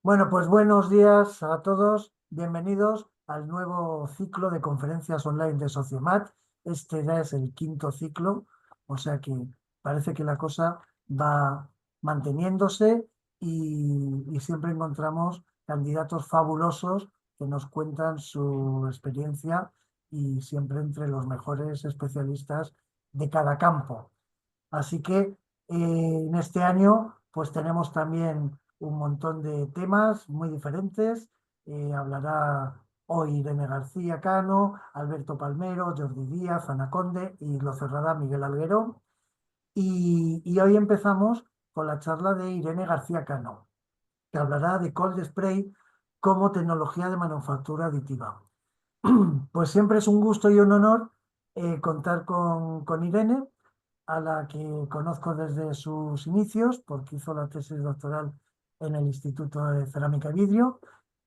Bueno, pues buenos días a todos. Bienvenidos al nuevo ciclo de conferencias online de Sociomat. Este ya es el quinto ciclo, o sea que parece que la cosa va manteniéndose y siempre encontramos candidatos fabulosos que nos cuentan su experiencia y siempre entre los mejores especialistas de cada campo. Así que en este año pues tenemos también un montón de temas muy diferentes. Hablará hoy Irene García Cano, Alberto Palmero, Jordi Díaz, Ana Conde y lo cerrará Miguel Algueró. Y hoy empezamos con la charla de Irene García Cano, que hablará de Cold Spray como tecnología de manufactura aditiva. Pues siempre es un gusto y un honor contar con Irene, a la que conozco desde sus inicios, porque hizo la tesis doctoral en el Instituto de Cerámica y Vidrio,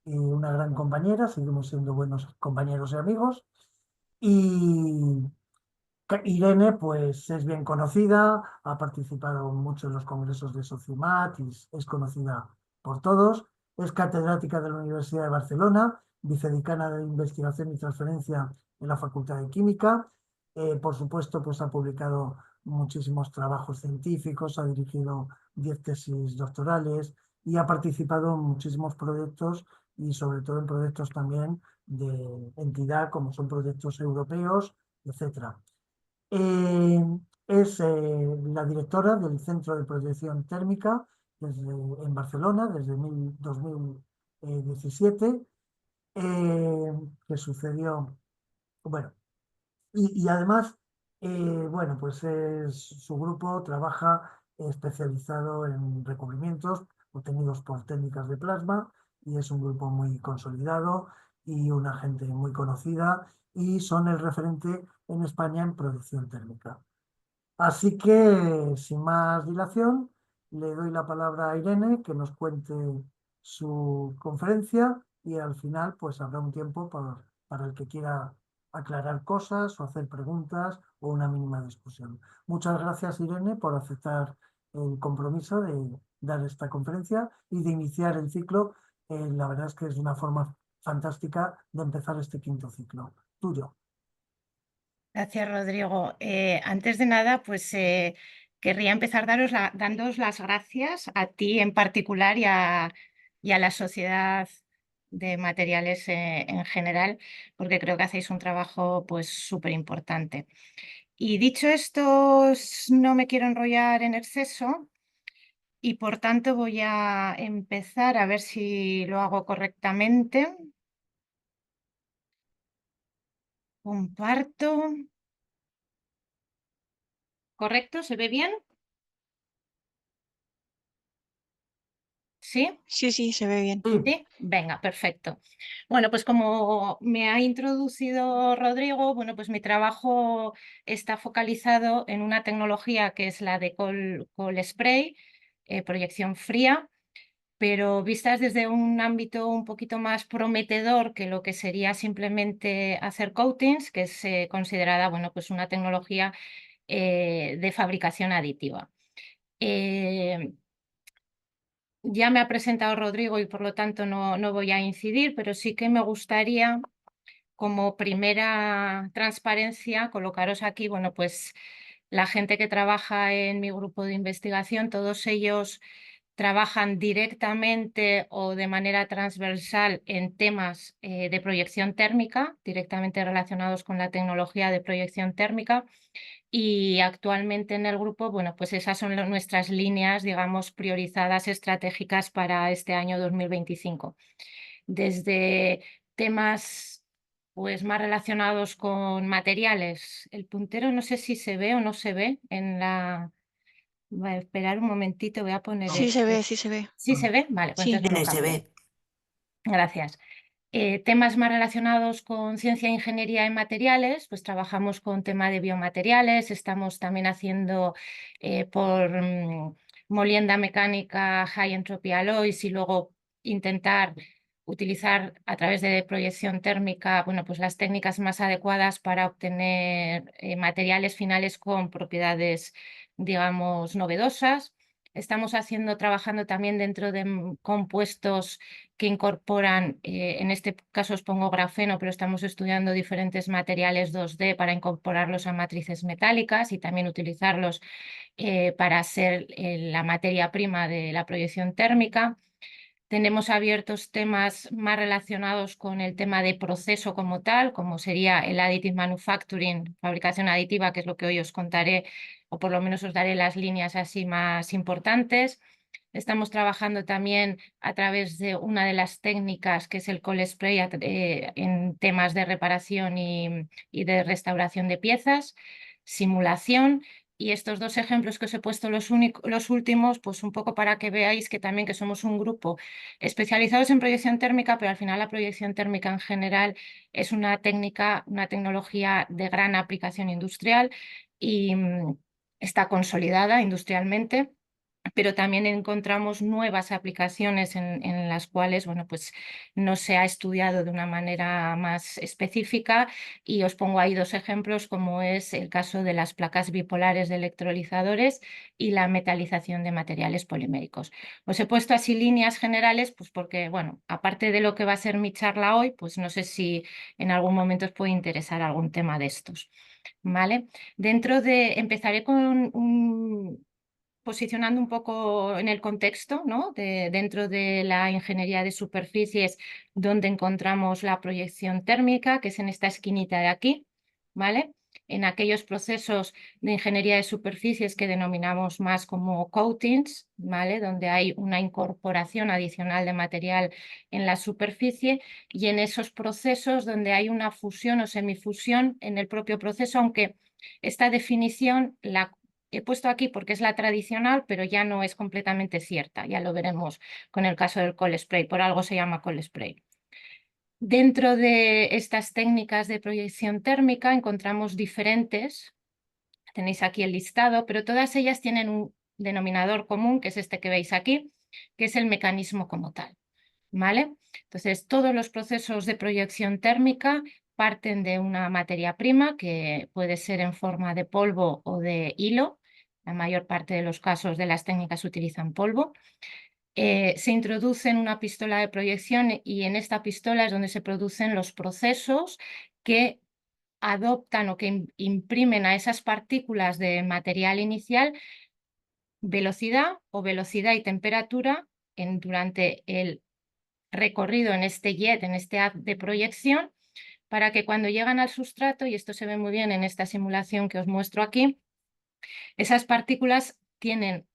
y una gran compañera, seguimos siendo buenos compañeros y amigos. Y Irene, pues es bien conocida, ha participado mucho en los congresos de Sociomat y es conocida por todos. Es catedrática de la Universidad de Barcelona, vicedecana de Investigación y Transferencia en la Facultad de Química. Por supuesto, pues ha publicado muchísimos trabajos científicos, ha dirigido 10 tesis doctorales y ha participado en muchísimos proyectos y sobre todo en proyectos también de entidad, como son proyectos europeos, etcétera. Eh, es la directora del Centro de Proyección Térmica en Barcelona desde 2017, eh, que sucedió, bueno, y además, bueno, pues su grupo trabaja especializado en recubrimientos obtenidos por técnicas de plasma y es un grupo muy consolidado y una gente muy conocida y son el referente en España en producción térmica. Así que, sin más dilación, le doy la palabra a Irene que nos cuente su conferencia y al final pues habrá un tiempo para el que quiera aclarar cosas o hacer preguntas o una mínima discusión. Muchas gracias, Irene, por aceptar el compromiso de dar esta conferencia y de iniciar el ciclo. La verdad es que es una forma fantástica de empezar este quinto ciclo. Tuyo. Gracias, Rodrigo. Antes de nada, pues querría empezar dándoos las gracias a ti en particular y a la sociedad de materiales en general, porque creo que hacéis un trabajo pues súper importante. Y dicho esto, no me quiero enrollar en exceso y por tanto voy a empezar a ver si lo hago correctamente. Comparto. ¿Correcto? ¿Se ve bien? ¿Sí? Sí, sí, se ve bien. Sí. Sí, venga, perfecto. Bueno, pues como me ha introducido Rodrigo, bueno, pues mi trabajo está focalizado en una tecnología que es la de Cold Spray, proyección fría, pero vistas desde un ámbito un poquito más prometedor que lo que sería simplemente hacer coatings, que es considerada, bueno, pues una tecnología de fabricación aditiva. Eh, Ya me ha presentado Rodrigo y por lo tanto no voy a incidir, pero sí que me gustaría, como primera transparencia, colocaros aquí, bueno, pues la gente que trabaja en mi grupo de investigación, todos ellos trabajan directamente o de manera transversal en temas de proyección térmica, directamente relacionados con la tecnología de proyección térmica. Y actualmente en el grupo, bueno, pues esas son nuestras líneas, digamos, priorizadas estratégicas para este año 2025. Desde temas pues más relacionados con materiales. El puntero no sé si se ve o no se ve en la... Voy a esperar un momentito, voy a poner Sí se ve, este. sí se ve. ¿Sí se ve? Vale, pues Sí. entonces lo Se cambio. ve. Gracias. Temas más relacionados con ciencia e ingeniería en materiales, pues trabajamos con tema de biomateriales, estamos también haciendo por molienda mecánica high entropy alloys y luego intentar utilizar a través de proyección térmica, bueno, pues las técnicas más adecuadas para obtener materiales finales con propiedades, digamos, novedosas. Estamos trabajando también dentro de compuestos que incorporan, en este caso os pongo grafeno, pero estamos estudiando diferentes materiales 2D para incorporarlos a matrices metálicas y también utilizarlos para ser la materia prima de la proyección térmica. Tenemos abiertos temas más relacionados con el tema de proceso como tal, como sería el additive manufacturing, fabricación aditiva, que es lo que hoy os contaré, o por lo menos os daré las líneas así más importantes. Estamos trabajando también a través de una de las técnicas, que es el cold spray, en temas de reparación y de restauración de piezas, simulación. Y estos dos ejemplos que os he puesto los últimos, pues un poco para que veáis que también que somos un grupo especializados en proyección térmica, pero al final la proyección térmica en general es una técnica, una tecnología de gran aplicación industrial y está consolidada industrialmente, pero también encontramos nuevas aplicaciones en las cuales, bueno, pues no se ha estudiado de una manera más específica, y os pongo ahí dos ejemplos, como es el caso de las placas bipolares de electrolizadores y la metalización de materiales poliméricos. Os he puesto así líneas generales, pues porque, bueno, aparte de lo que va a ser mi charla hoy, pues no sé si en algún momento os puede interesar algún tema de estos, ¿vale? Empezaré con posicionando un poco en el contexto, ¿no? Dentro de la ingeniería de superficies, donde encontramos la proyección térmica, que es en esta esquinita de aquí, ¿vale? En aquellos procesos de ingeniería de superficies que denominamos más como coatings, ¿vale? Donde hay una incorporación adicional de material en la superficie, y en esos procesos donde hay una fusión o semifusión en el propio proceso, aunque esta definición la he puesto aquí porque es la tradicional, pero ya no es completamente cierta. Ya lo veremos con el caso del cold spray. Por algo se llama cold spray. Dentro de estas técnicas de proyección térmica encontramos diferentes. Tenéis aquí el listado, pero todas ellas tienen un denominador común, que es este que veis aquí, que es el mecanismo como tal, ¿vale? Entonces, todos los procesos de proyección térmica parten de una materia prima, que puede ser en forma de polvo o de hilo. La mayor parte de los casos de las técnicas utilizan polvo. Se introduce en una pistola de proyección, y en esta pistola es donde se producen los procesos que adoptan o que imprimen a esas partículas de material inicial velocidad y temperatura durante el recorrido en este jet, en este haz de proyección, para que cuando llegan al sustrato, y esto se ve muy bien en esta simulación que os muestro aquí, esas partículas tienen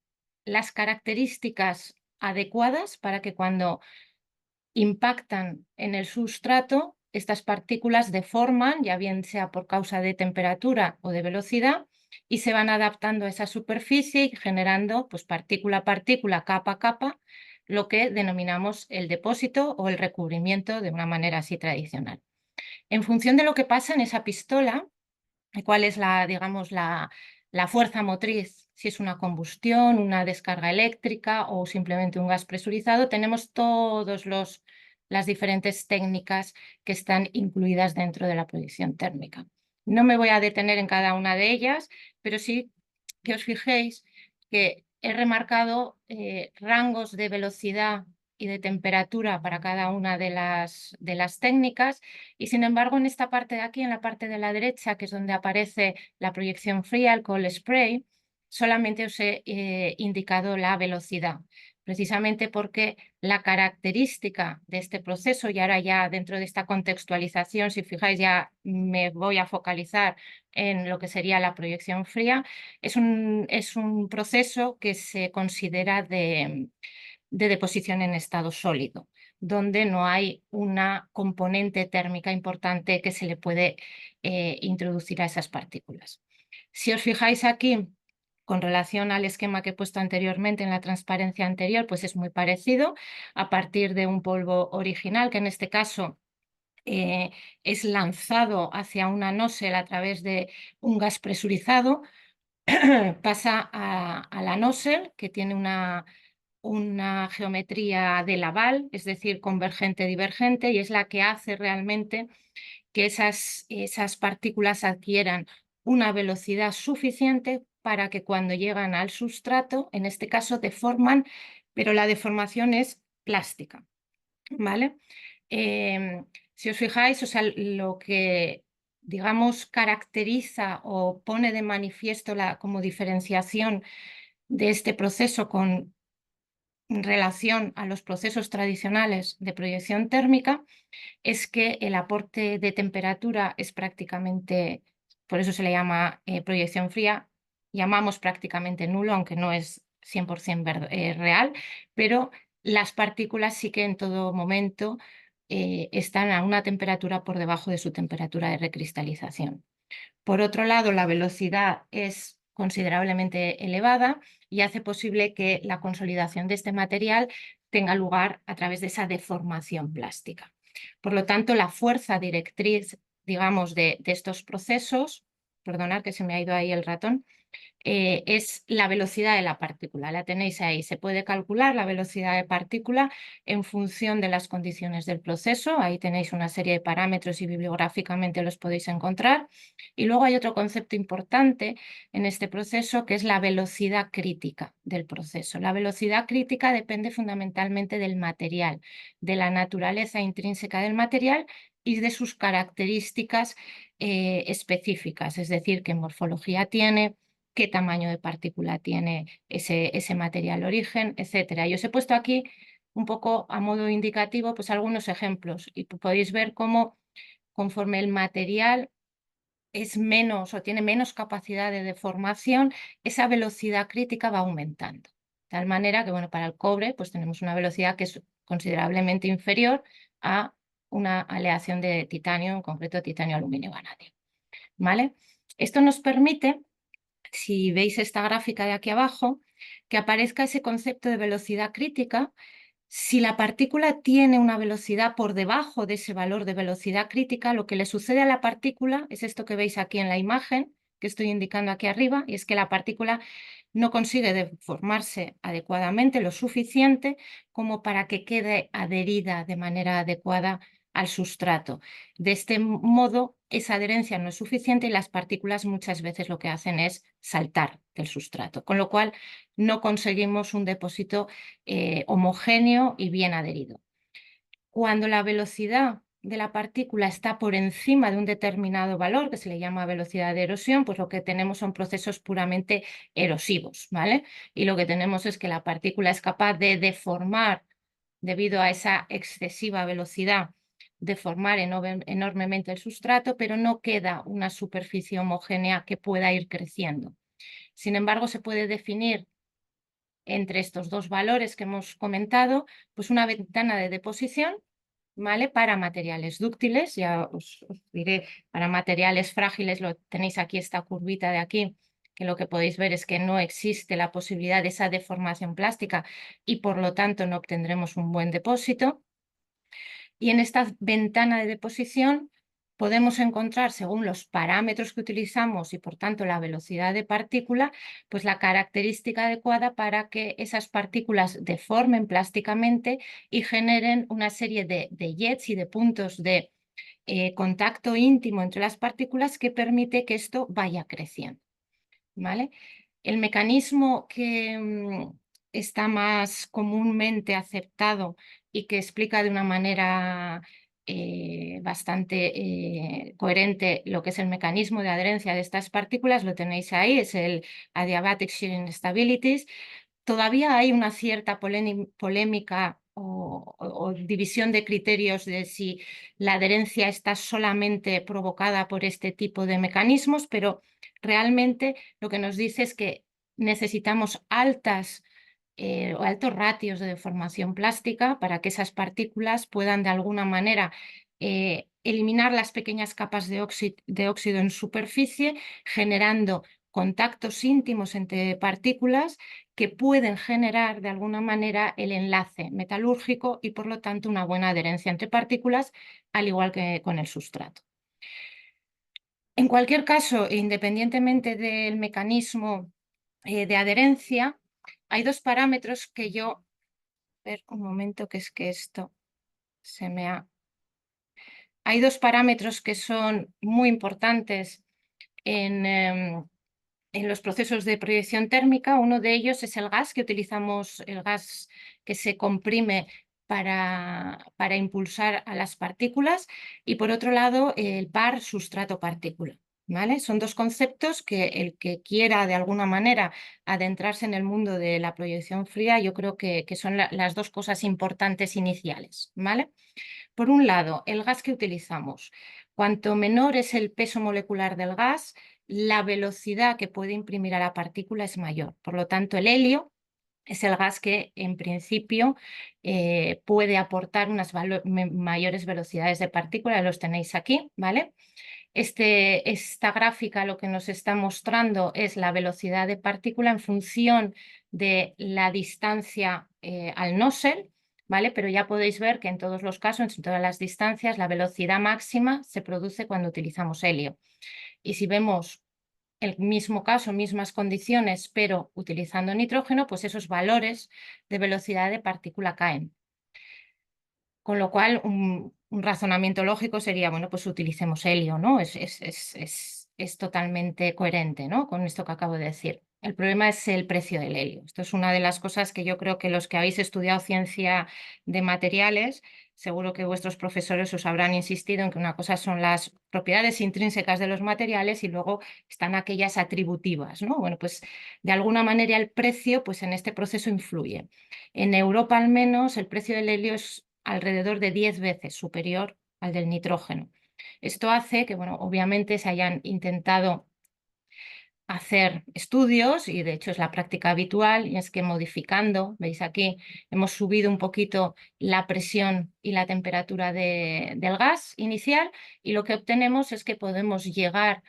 las características adecuadas para que cuando impactan en el sustrato, estas partículas deforman, ya bien sea por causa de temperatura o de velocidad, y se van adaptando a esa superficie y generando, pues, partícula a partícula, capa a capa, lo que denominamos el depósito o el recubrimiento, de una manera así tradicional. En función de lo que pasa en esa pistola, cuál es digamos, la fuerza motriz, si es una combustión, una descarga eléctrica o simplemente un gas presurizado, tenemos las diferentes técnicas que están incluidas dentro de la proyección térmica. No me voy a detener en cada una de ellas, pero sí que os fijéis que he remarcado rangos de velocidad y de temperatura para cada una de las técnicas, y sin embargo en esta parte de aquí, en la parte de la derecha, que es donde aparece la proyección fría, el cold spray, solamente os he indicado la velocidad, precisamente porque la característica de este proceso, y ahora ya dentro de esta contextualización, si fijáis, ya me voy a focalizar en lo que sería la proyección fría, es un proceso que se considera de deposición en estado sólido, donde no hay una componente térmica importante que se le puede introducir a esas partículas. Si os fijáis aquí, con relación al esquema que he puesto anteriormente en la transparencia anterior, pues es muy parecido, a partir de un polvo original, que en este caso es lanzado hacia una nozzle a través de un gas presurizado, pasa a la nozzle, que tiene una geometría de Laval, es decir, convergente-divergente, y es la que hace realmente que esas partículas adquieran una velocidad suficiente para que cuando llegan al sustrato, en este caso deforman, pero la deformación es plástica, ¿vale? Si os fijáis, o sea, lo que, digamos, caracteriza o pone de manifiesto como diferenciación de este proceso con relación a los procesos tradicionales de proyección térmica es que el aporte de temperatura es prácticamente, por eso se le llama proyección fría, llamamos prácticamente nulo, aunque no es 100% real, pero las partículas sí que en todo momento están a una temperatura por debajo de su temperatura de recristalización. Por otro lado, la velocidad es considerablemente elevada y hace posible que la consolidación de este material tenga lugar a través de esa deformación plástica. Por lo tanto, la fuerza directriz, digamos, de estos procesos, perdonad que se me ha ido ahí el ratón, es la velocidad de la partícula. La tenéis ahí. Se puede calcular la velocidad de partícula en función de las condiciones del proceso. Ahí tenéis una serie de parámetros y bibliográficamente los podéis encontrar. Y luego hay otro concepto importante en este proceso que es la velocidad crítica del proceso. La velocidad crítica depende fundamentalmente del material, de la naturaleza intrínseca del material y de sus características específicas, es decir, qué morfología tiene, qué tamaño de partícula tiene ese material origen, etcétera. Y os he puesto aquí un poco a modo indicativo pues algunos ejemplos y podéis ver cómo conforme el material es menos o tiene menos capacidad de deformación, esa velocidad crítica va aumentando. De tal manera que, bueno, para el cobre pues tenemos una velocidad que es considerablemente inferior a una aleación de titanio, en concreto titanio, aluminio, vanadio. ¿Vale? Esto nos permite, si veis esta gráfica de aquí abajo, que aparezca ese concepto de velocidad crítica. Si la partícula tiene una velocidad por debajo de ese valor de velocidad crítica, lo que le sucede a la partícula es esto que veis aquí en la imagen, que estoy indicando aquí arriba, y es que la partícula no consigue deformarse adecuadamente lo suficiente como para que quede adherida de manera adecuada al sustrato. De este modo, esa adherencia no es suficiente y las partículas muchas veces lo que hacen es saltar del sustrato, con lo cual no conseguimos un depósito homogéneo y bien adherido. Cuando la velocidad de la partícula está por encima de un determinado valor, que se le llama velocidad de erosión, pues lo que tenemos son procesos puramente erosivos, ¿vale? Y lo que tenemos es que la partícula es capaz de deformar, debido a esa excesiva velocidad, deformar enormemente el sustrato, pero no queda una superficie homogénea que pueda ir creciendo. Sin embargo, se puede definir entre estos dos valores que hemos comentado, pues una ventana de deposición, ¿vale? Para materiales dúctiles, ya os diré, para materiales frágiles lo tenéis aquí, esta curvita de aquí, que lo que podéis ver es que no existe la posibilidad de esa deformación plástica y por lo tanto no obtendremos un buen depósito. Y en esta ventana de deposición podemos encontrar, según los parámetros que utilizamos y por tanto la velocidad de partícula, pues la característica adecuada para que esas partículas deformen plásticamente y generen una serie de jets y de puntos de contacto íntimo entre las partículas que permite que esto vaya creciendo, ¿vale? El mecanismo que está más comúnmente aceptado y que explica de una manera bastante coherente lo que es el mecanismo de adherencia de estas partículas, lo tenéis ahí, es el adiabatic shear instabilities. Todavía hay una cierta polémica o división de criterios de si la adherencia está solamente provocada por este tipo de mecanismos, pero realmente lo que nos dice es que necesitamos altos ratios de deformación plástica para que esas partículas puedan de alguna manera eliminar las pequeñas capas de óxido en superficie, generando contactos íntimos entre partículas que pueden generar de alguna manera el enlace metalúrgico y por lo tanto una buena adherencia entre partículas, al igual que con el sustrato. En cualquier caso, independientemente del mecanismo de adherencia, hay dos parámetros que yo... A ver, un momento, que es que esto se me ha... Hay dos parámetros que son muy importantes en en los procesos de proyección térmica. Uno de ellos es el gas que utilizamos, el gas que se comprime para impulsar a las partículas, y por otro lado el par sustrato-partícula. ¿Vale? Son dos conceptos que el que quiera de alguna manera adentrarse en el mundo de la proyección fría, yo creo que son las dos cosas importantes iniciales. ¿Vale? Por un lado, el gas que utilizamos. Cuanto menor es el peso molecular del gas, la velocidad que puede imprimir a la partícula es mayor. Por lo tanto, el helio es el gas que en principio puede aportar unas mayores velocidades de partícula, los tenéis aquí, ¿vale? Esta gráfica lo que nos está mostrando es la velocidad de partícula en función de la distancia al nozzle, ¿vale? Pero ya podéis ver que en todos los casos, en todas las distancias, la velocidad máxima se produce cuando utilizamos helio. Y si vemos el mismo caso, mismas condiciones, pero utilizando nitrógeno, pues esos valores de velocidad de partícula caen. Con lo cual, un razonamiento lógico sería, bueno, pues utilicemos helio, ¿no? Es totalmente coherente, ¿no? Con esto que acabo de decir. El problema es el precio del helio. Esto es una de las cosas que yo creo que los que habéis estudiado ciencia de materiales, seguro que vuestros profesores os habrán insistido en que una cosa son las propiedades intrínsecas de los materiales y luego están aquellas atributivas, ¿no? Bueno, pues de alguna manera el precio, pues en este proceso influye. En Europa al menos el precio del helio es alrededor de 10 veces superior al del nitrógeno. Esto hace que, bueno, obviamente se hayan intentado hacer estudios, y de hecho es la práctica habitual, y es que modificando, veis aquí, hemos subido un poquito la presión y la temperatura del gas inicial, y lo que obtenemos es que podemos llegar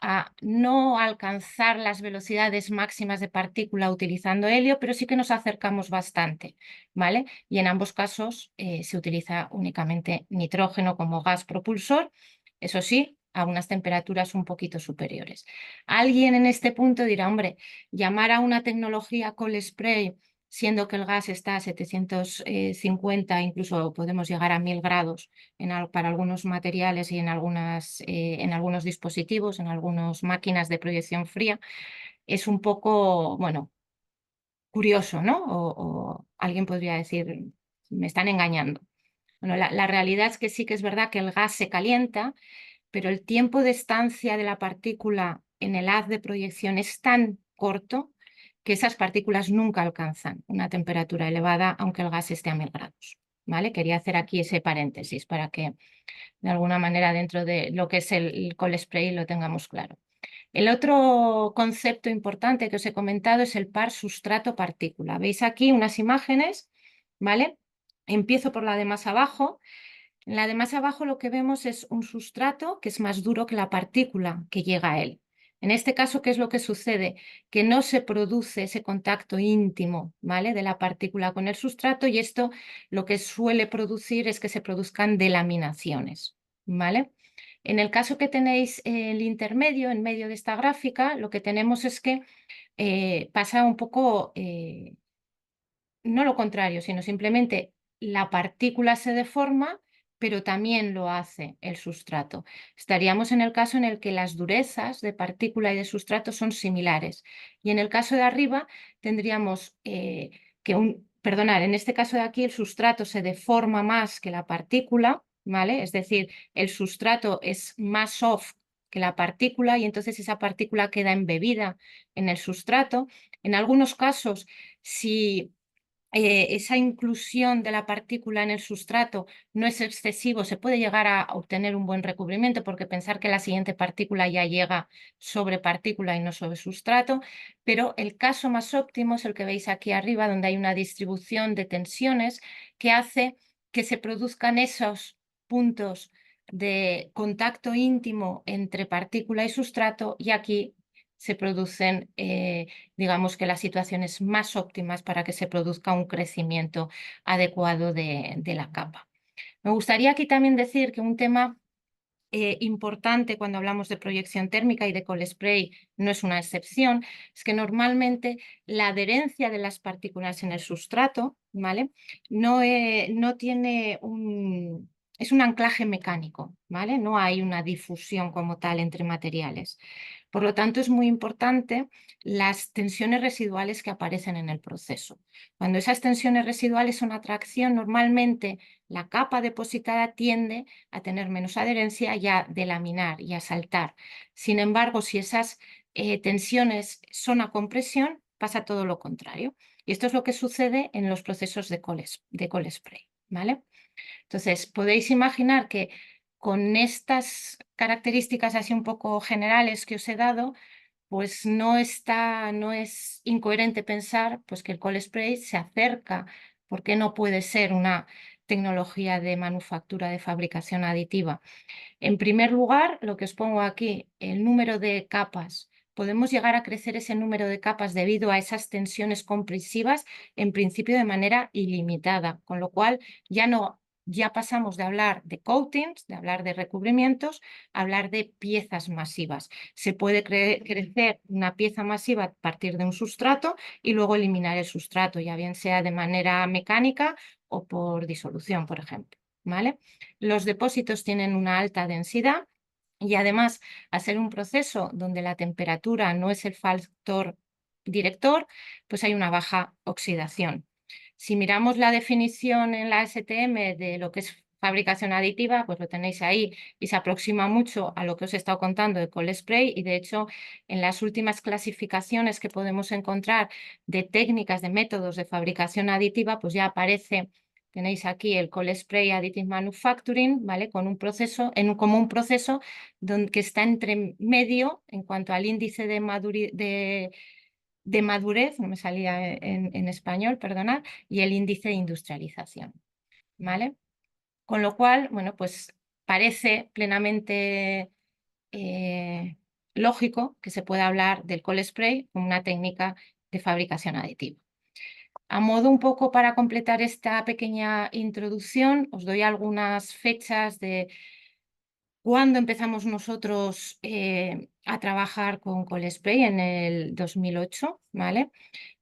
a no alcanzar las velocidades máximas de partícula utilizando helio, pero sí que nos acercamos bastante, ¿vale? Y en ambos casos se utiliza únicamente nitrógeno como gas propulsor, eso sí, a unas temperaturas un poquito superiores. Alguien en este punto dirá, hombre, llamar a una tecnología cold spray, siendo que el gas está a 750, incluso podemos llegar a 1000 grados para algunos materiales y en algunos dispositivos, en algunas máquinas de proyección fría, es un poco, bueno, curioso, ¿no? O alguien podría decir, me están engañando. Bueno, la realidad es que sí que es verdad que el gas se calienta, pero el tiempo de estancia de la partícula en el haz de proyección es tan corto que esas partículas nunca alcanzan una temperatura elevada, aunque el gas esté a 1000 grados. ¿Vale? Quería hacer aquí ese paréntesis para que de alguna manera dentro de lo que es el cold spray lo tengamos claro. El otro concepto importante que os he comentado es el par sustrato-partícula. Veis aquí unas imágenes, ¿vale? Empiezo por la de más abajo. En la de más abajo lo que vemos es un sustrato que es más duro que la partícula que llega a él. En este caso, ¿qué es lo que sucede? Que no se produce ese contacto íntimo, ¿vale? De la partícula con el sustrato, y esto lo que suele producir es que se produzcan delaminaciones, ¿vale? En el caso que tenéis el intermedio, en medio de esta gráfica, lo que tenemos es que pasa un poco, no lo contrario, sino simplemente la partícula se deforma, pero también lo hace el sustrato. Estaríamos en el caso en el que las durezas de partícula y de sustrato son similares. Y en el caso de arriba tendríamos perdonad, en este caso de aquí el sustrato se deforma más que la partícula, ¿vale? Es decir, el sustrato es más soft que la partícula y entonces esa partícula queda embebida en el sustrato. En algunos casos, si esa inclusión de la partícula en el sustrato no es excesivo, se puede llegar a obtener un buen recubrimiento, porque pensar que la siguiente partícula ya llega sobre partícula y no sobre sustrato, pero el caso más óptimo es el que veis aquí arriba, donde hay una distribución de tensiones que hace que se produzcan esos puntos de contacto íntimo entre partícula y sustrato, y aquí se producen, digamos que las situaciones más óptimas para que se produzca un crecimiento adecuado de la capa. Me gustaría aquí también decir que un tema importante cuando hablamos de proyección térmica y de cold spray no es una excepción, es que normalmente la adherencia de las partículas en el sustrato, ¿vale? No tiene es un anclaje mecánico, ¿vale? No hay una difusión como tal entre materiales. Por lo tanto, es muy importante las tensiones residuales que aparecen en el proceso. Cuando esas tensiones residuales son atracción, normalmente la capa depositada tiende a tener menos adherencia y a delaminar y a saltar. Sin embargo, si esas tensiones son a compresión, pasa todo lo contrario. Y esto es lo que sucede en los procesos de cold spray, ¿vale? Entonces, podéis imaginar que con estas características así un poco generales que os he dado, pues no es incoherente pensar pues, que el cold spray se acerca, porque no puede ser una tecnología de manufactura, de fabricación aditiva. En primer lugar, lo que os pongo aquí, el número de capas. Podemos llegar a crecer ese número de capas debido a esas tensiones comprensivas, en principio de manera ilimitada, con lo cual ya pasamos de hablar de coatings, de hablar de recubrimientos, a hablar de piezas masivas. Se puede crecer una pieza masiva a partir de un sustrato y luego eliminar el sustrato, ya bien sea de manera mecánica o por disolución, por ejemplo. ¿Vale? Los depósitos tienen una alta densidad y además, al ser un proceso donde la temperatura no es el factor director, pues hay una baja oxidación. Si miramos la definición en la STM de lo que es fabricación aditiva, pues lo tenéis ahí y se aproxima mucho a lo que os he estado contando de cold spray, y de hecho en las últimas clasificaciones que podemos encontrar de técnicas, de métodos de fabricación aditiva, pues ya aparece. Tenéis aquí el cold spray additive manufacturing, ¿vale? Con un proceso, como un proceso que está entre medio en cuanto al índice de madurez, no me salía en español, perdonad, y el índice de industrialización, ¿vale? Con lo cual, bueno, pues parece plenamente lógico que se pueda hablar del cold spray como una técnica de fabricación aditiva. A modo un poco para completar esta pequeña introducción, os doy algunas fechas de cuándo empezamos nosotros a trabajar con cold spray en el 2008, ¿vale?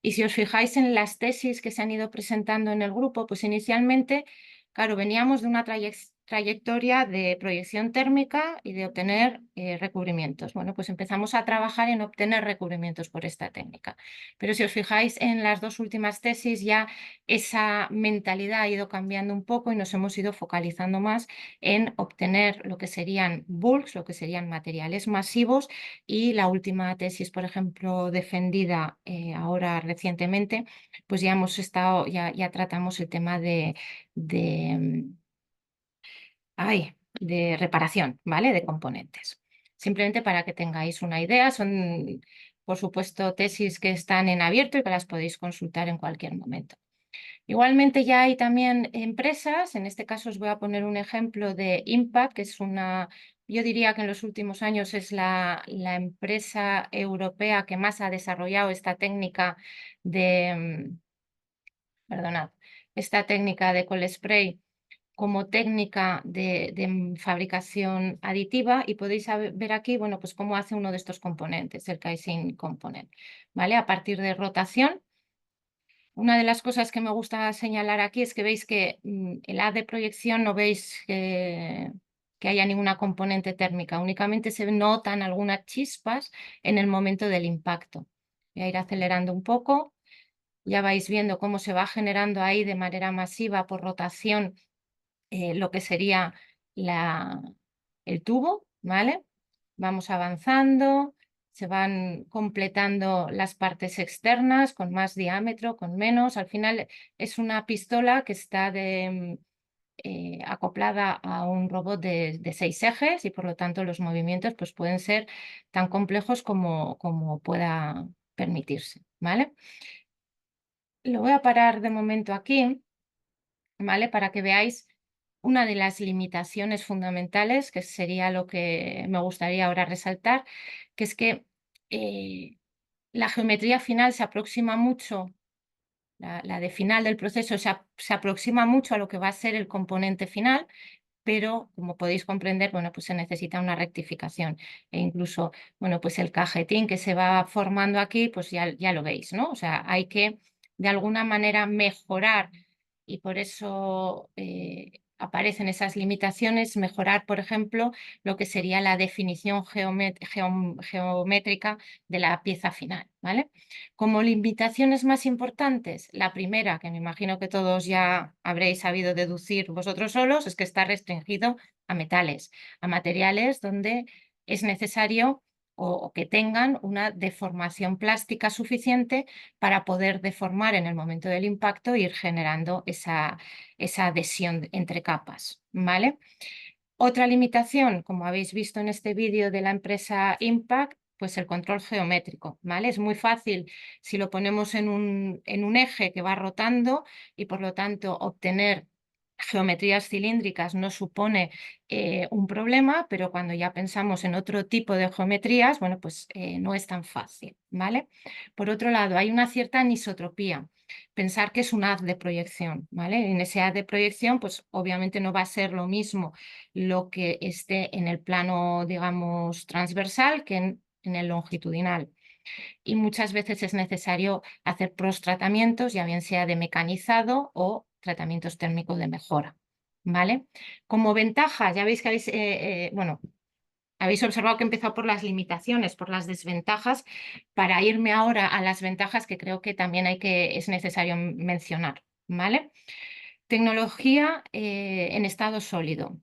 Y si os fijáis en las tesis que se han ido presentando en el grupo, pues inicialmente, claro, veníamos de una trayectoria de proyección térmica y de obtener recubrimientos. Bueno, pues empezamos a trabajar en obtener recubrimientos por esta técnica. Pero si os fijáis en las dos últimas tesis, ya esa mentalidad ha ido cambiando un poco y nos hemos ido focalizando más en obtener lo que serían bulks, lo que serían materiales masivos, y la última tesis, por ejemplo, defendida ahora recientemente, pues ya hemos estado, ya tratamos el tema de, de reparación, ¿vale? De componentes. Simplemente para que tengáis una idea, son, por supuesto, tesis que están en abierto y que las podéis consultar en cualquier momento. Igualmente ya hay también empresas, en este caso os voy a poner un ejemplo de Impact, que es yo diría que en los últimos años es la empresa europea que más ha desarrollado esta técnica perdonad, esta técnica de cold spray como técnica de fabricación aditiva, y podéis ver aquí, bueno, pues cómo hace uno de estos componentes, el casein component, ¿vale? A partir de rotación. Una de las cosas que me gusta señalar aquí es que veis que el haz de proyección no veis que haya ninguna componente térmica, únicamente se notan algunas chispas en el momento del impacto. Voy a ir acelerando un poco, ya vais viendo cómo se va generando ahí de manera masiva por rotación lo que sería el tubo, ¿vale? Vamos avanzando, se van completando las partes externas con más diámetro, con menos. Al final es una pistola que está acoplada a un robot de 6 ejes, y por lo tanto los movimientos pues, pueden ser tan complejos como pueda permitirse, ¿vale? Lo voy a parar de momento aquí, ¿vale? Para que veáis una de las limitaciones fundamentales, que sería lo que me gustaría ahora resaltar, que es que la geometría final se aproxima mucho, la de final del proceso se aproxima mucho a lo que va a ser el componente final, pero como podéis comprender, bueno, pues se necesita una rectificación, e incluso, bueno, pues el cajetín que se va formando aquí, pues ya lo veis, ¿no? O sea, hay que de alguna manera mejorar, y por eso aparecen esas limitaciones, mejorar, por ejemplo, lo que sería la definición geométrica de la pieza final, ¿vale? Como limitaciones más importantes, la primera, que me imagino que todos ya habréis sabido deducir vosotros solos, es que está restringido a metales, a materiales donde es necesario o que tengan una deformación plástica suficiente para poder deformar en el momento del impacto e ir generando esa adhesión entre capas, ¿vale? Otra limitación, como habéis visto en este vídeo de la empresa Impact, pues el control geométrico, ¿vale? Es muy fácil si lo ponemos en un eje que va rotando y por lo tanto obtener geometrías cilíndricas no supone un problema, pero cuando ya pensamos en otro tipo de geometrías, bueno, pues no es tan fácil, ¿vale? Por otro lado, hay una cierta anisotropía. Pensar que es un haz de proyección, ¿vale? En ese haz de proyección, pues obviamente no va a ser lo mismo lo que esté en el plano, digamos, transversal que en el longitudinal. Y muchas veces es necesario hacer tratamientos, ya bien sea de mecanizado o tratamientos térmicos de mejora, ¿vale? Como ventaja, ya veis que bueno, habéis observado que he empezado por las limitaciones, por las desventajas, para irme ahora a las ventajas que creo que también es necesario mencionar, ¿vale? Tecnología en estado sólido.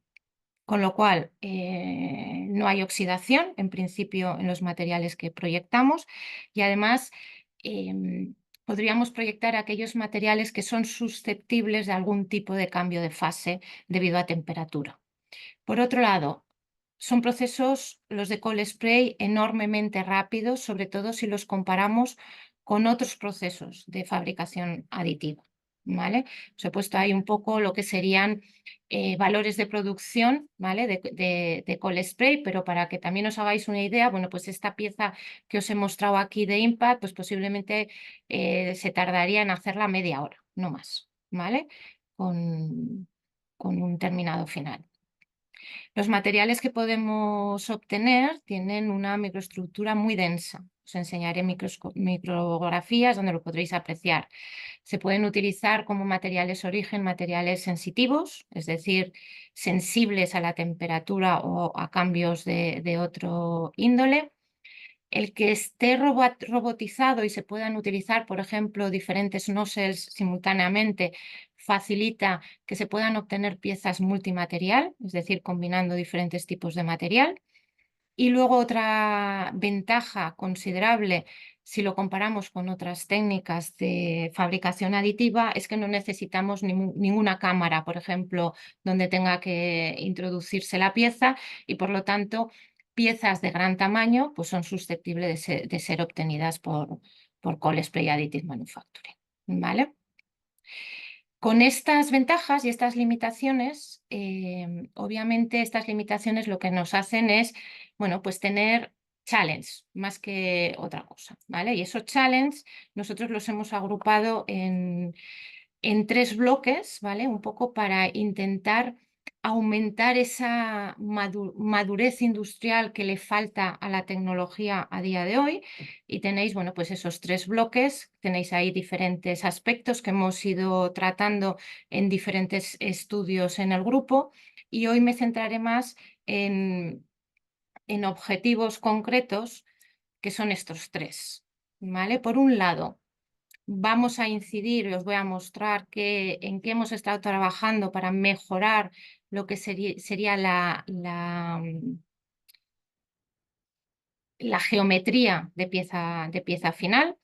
Con lo cual, no hay oxidación, en principio, en los materiales que proyectamos y además podríamos proyectar aquellos materiales que son susceptibles de algún tipo de cambio de fase debido a temperatura. Por otro lado, son procesos, los de cold spray, enormemente rápidos, sobre todo si los comparamos con otros procesos de fabricación aditiva, ¿vale? Os he puesto ahí un poco lo que serían valores de producción, ¿vale? De cold spray, pero para que también os hagáis una idea, bueno, pues esta pieza que os he mostrado aquí de Impact, pues posiblemente se tardaría en hacerla media hora, no más, ¿vale? Con un terminado final. Los materiales que podemos obtener tienen una microestructura muy densa. Os enseñaré micrografías donde lo podréis apreciar. Se pueden utilizar como materiales origen materiales sensitivos, es decir, sensibles a la temperatura o a cambios de otro índole. El que esté robotizado y se puedan utilizar, por ejemplo, diferentes nozzles simultáneamente, facilita que se puedan obtener piezas multimaterial, es decir, combinando diferentes tipos de material. Y luego otra ventaja considerable, si lo comparamos con otras técnicas de fabricación aditiva, es que no necesitamos ninguna cámara, por ejemplo, donde tenga que introducirse la pieza y por lo tanto piezas de gran tamaño pues son susceptibles de ser obtenidas por Cold Spray Additive Manufacturing, ¿vale? Con estas ventajas y estas limitaciones, obviamente estas limitaciones lo que nos hacen es, bueno, pues tener challenge más que otra cosa, ¿vale? Y esos challenge nosotros los hemos agrupado en tres bloques, ¿vale? Un poco para intentar aumentar esa madurez industrial que le falta a la tecnología a día de hoy. Y tenéis, bueno, pues esos tres bloques, tenéis ahí diferentes aspectos que hemos ido tratando en diferentes estudios en el grupo. Y hoy me centraré más en objetivos concretos, que son estos tres, ¿vale? Por un lado, vamos a incidir y os voy a mostrar en qué hemos estado trabajando para mejorar lo que sería la geometría de pieza final.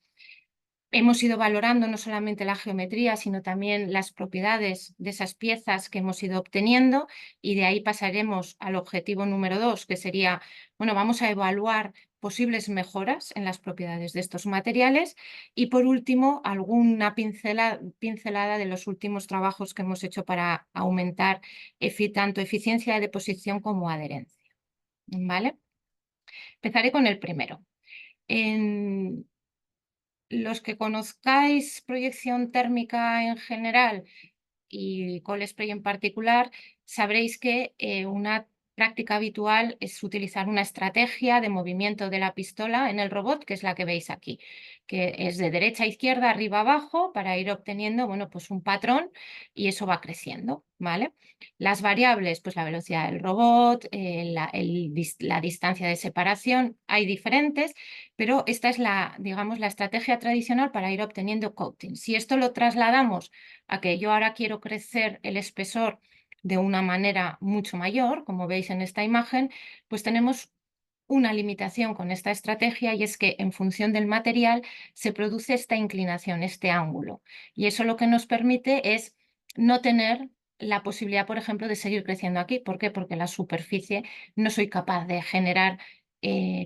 Hemos ido valorando no solamente la geometría, sino también las propiedades de esas piezas que hemos ido obteniendo y de ahí pasaremos al objetivo número 2, que sería, bueno, vamos a evaluar posibles mejoras en las propiedades de estos materiales y por último, alguna pincelada de los últimos trabajos que hemos hecho para aumentar tanto eficiencia de deposición como adherencia, ¿vale? Empezaré con el primero. Los que conozcáis proyección térmica en general y Cold Spray en particular, sabréis que una práctica habitual es utilizar una estrategia de movimiento de la pistola en el robot, que es la que veis aquí, que es de derecha a izquierda, arriba a abajo, para ir obteniendo, bueno, pues un patrón, y eso va creciendo, ¿vale? Las variables, pues la velocidad del robot, la distancia de separación, hay diferentes, pero esta es la, digamos, la estrategia tradicional para ir obteniendo coating. Si esto lo trasladamos a que yo ahora quiero crecer el espesor de una manera mucho mayor, como veis en esta imagen, pues tenemos una limitación con esta estrategia, y es que en función del material se produce esta inclinación, este ángulo. Y eso lo que nos permite es no tener la posibilidad, por ejemplo, de seguir creciendo aquí. ¿Por qué? Porque la superficie no soy capaz de generar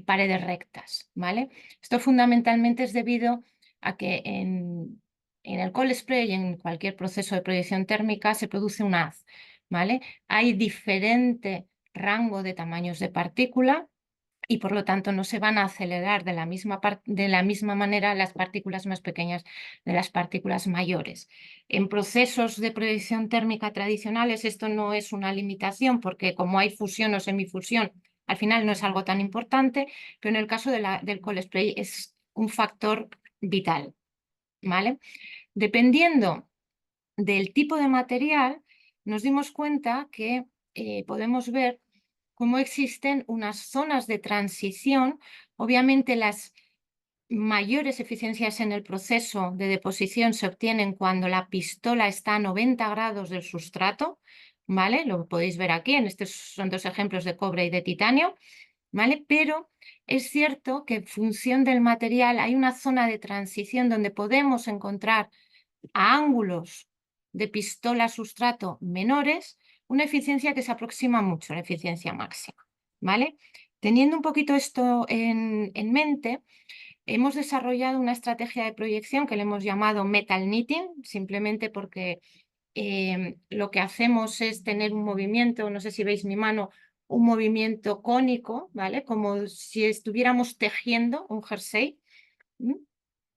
paredes rectas, ¿vale? Esto fundamentalmente es debido a que en el cold spray y en cualquier proceso de proyección térmica se produce un haz, ¿vale? Hay diferente rango de tamaños de partícula, y por lo tanto no se van a acelerar de la misma manera las partículas más pequeñas de las partículas mayores. En procesos de proyección térmica tradicionales esto no es una limitación, porque como hay fusión o semifusión, al final no es algo tan importante, pero en el caso del cold spray es un factor vital, ¿vale? Dependiendo del tipo de material, nos dimos cuenta que podemos ver cómo existen unas zonas de transición. Obviamente las mayores eficiencias en el proceso de deposición se obtienen cuando la pistola está a 90 grados del sustrato, ¿vale? Lo podéis ver aquí, en estos son dos ejemplos de cobre y de titanio, ¿vale? Pero es cierto que en función del material hay una zona de transición donde podemos encontrar a ángulos de pistola-sustrato menores una eficiencia que se aproxima mucho a la eficiencia máxima, ¿vale? Teniendo un poquito esto en mente, hemos desarrollado una estrategia de proyección que le hemos llamado metal knitting, simplemente porque lo que hacemos es tener un movimiento, no sé si veis mi mano, un movimiento cónico, ¿vale? Como si estuviéramos tejiendo un jersey. ¿M?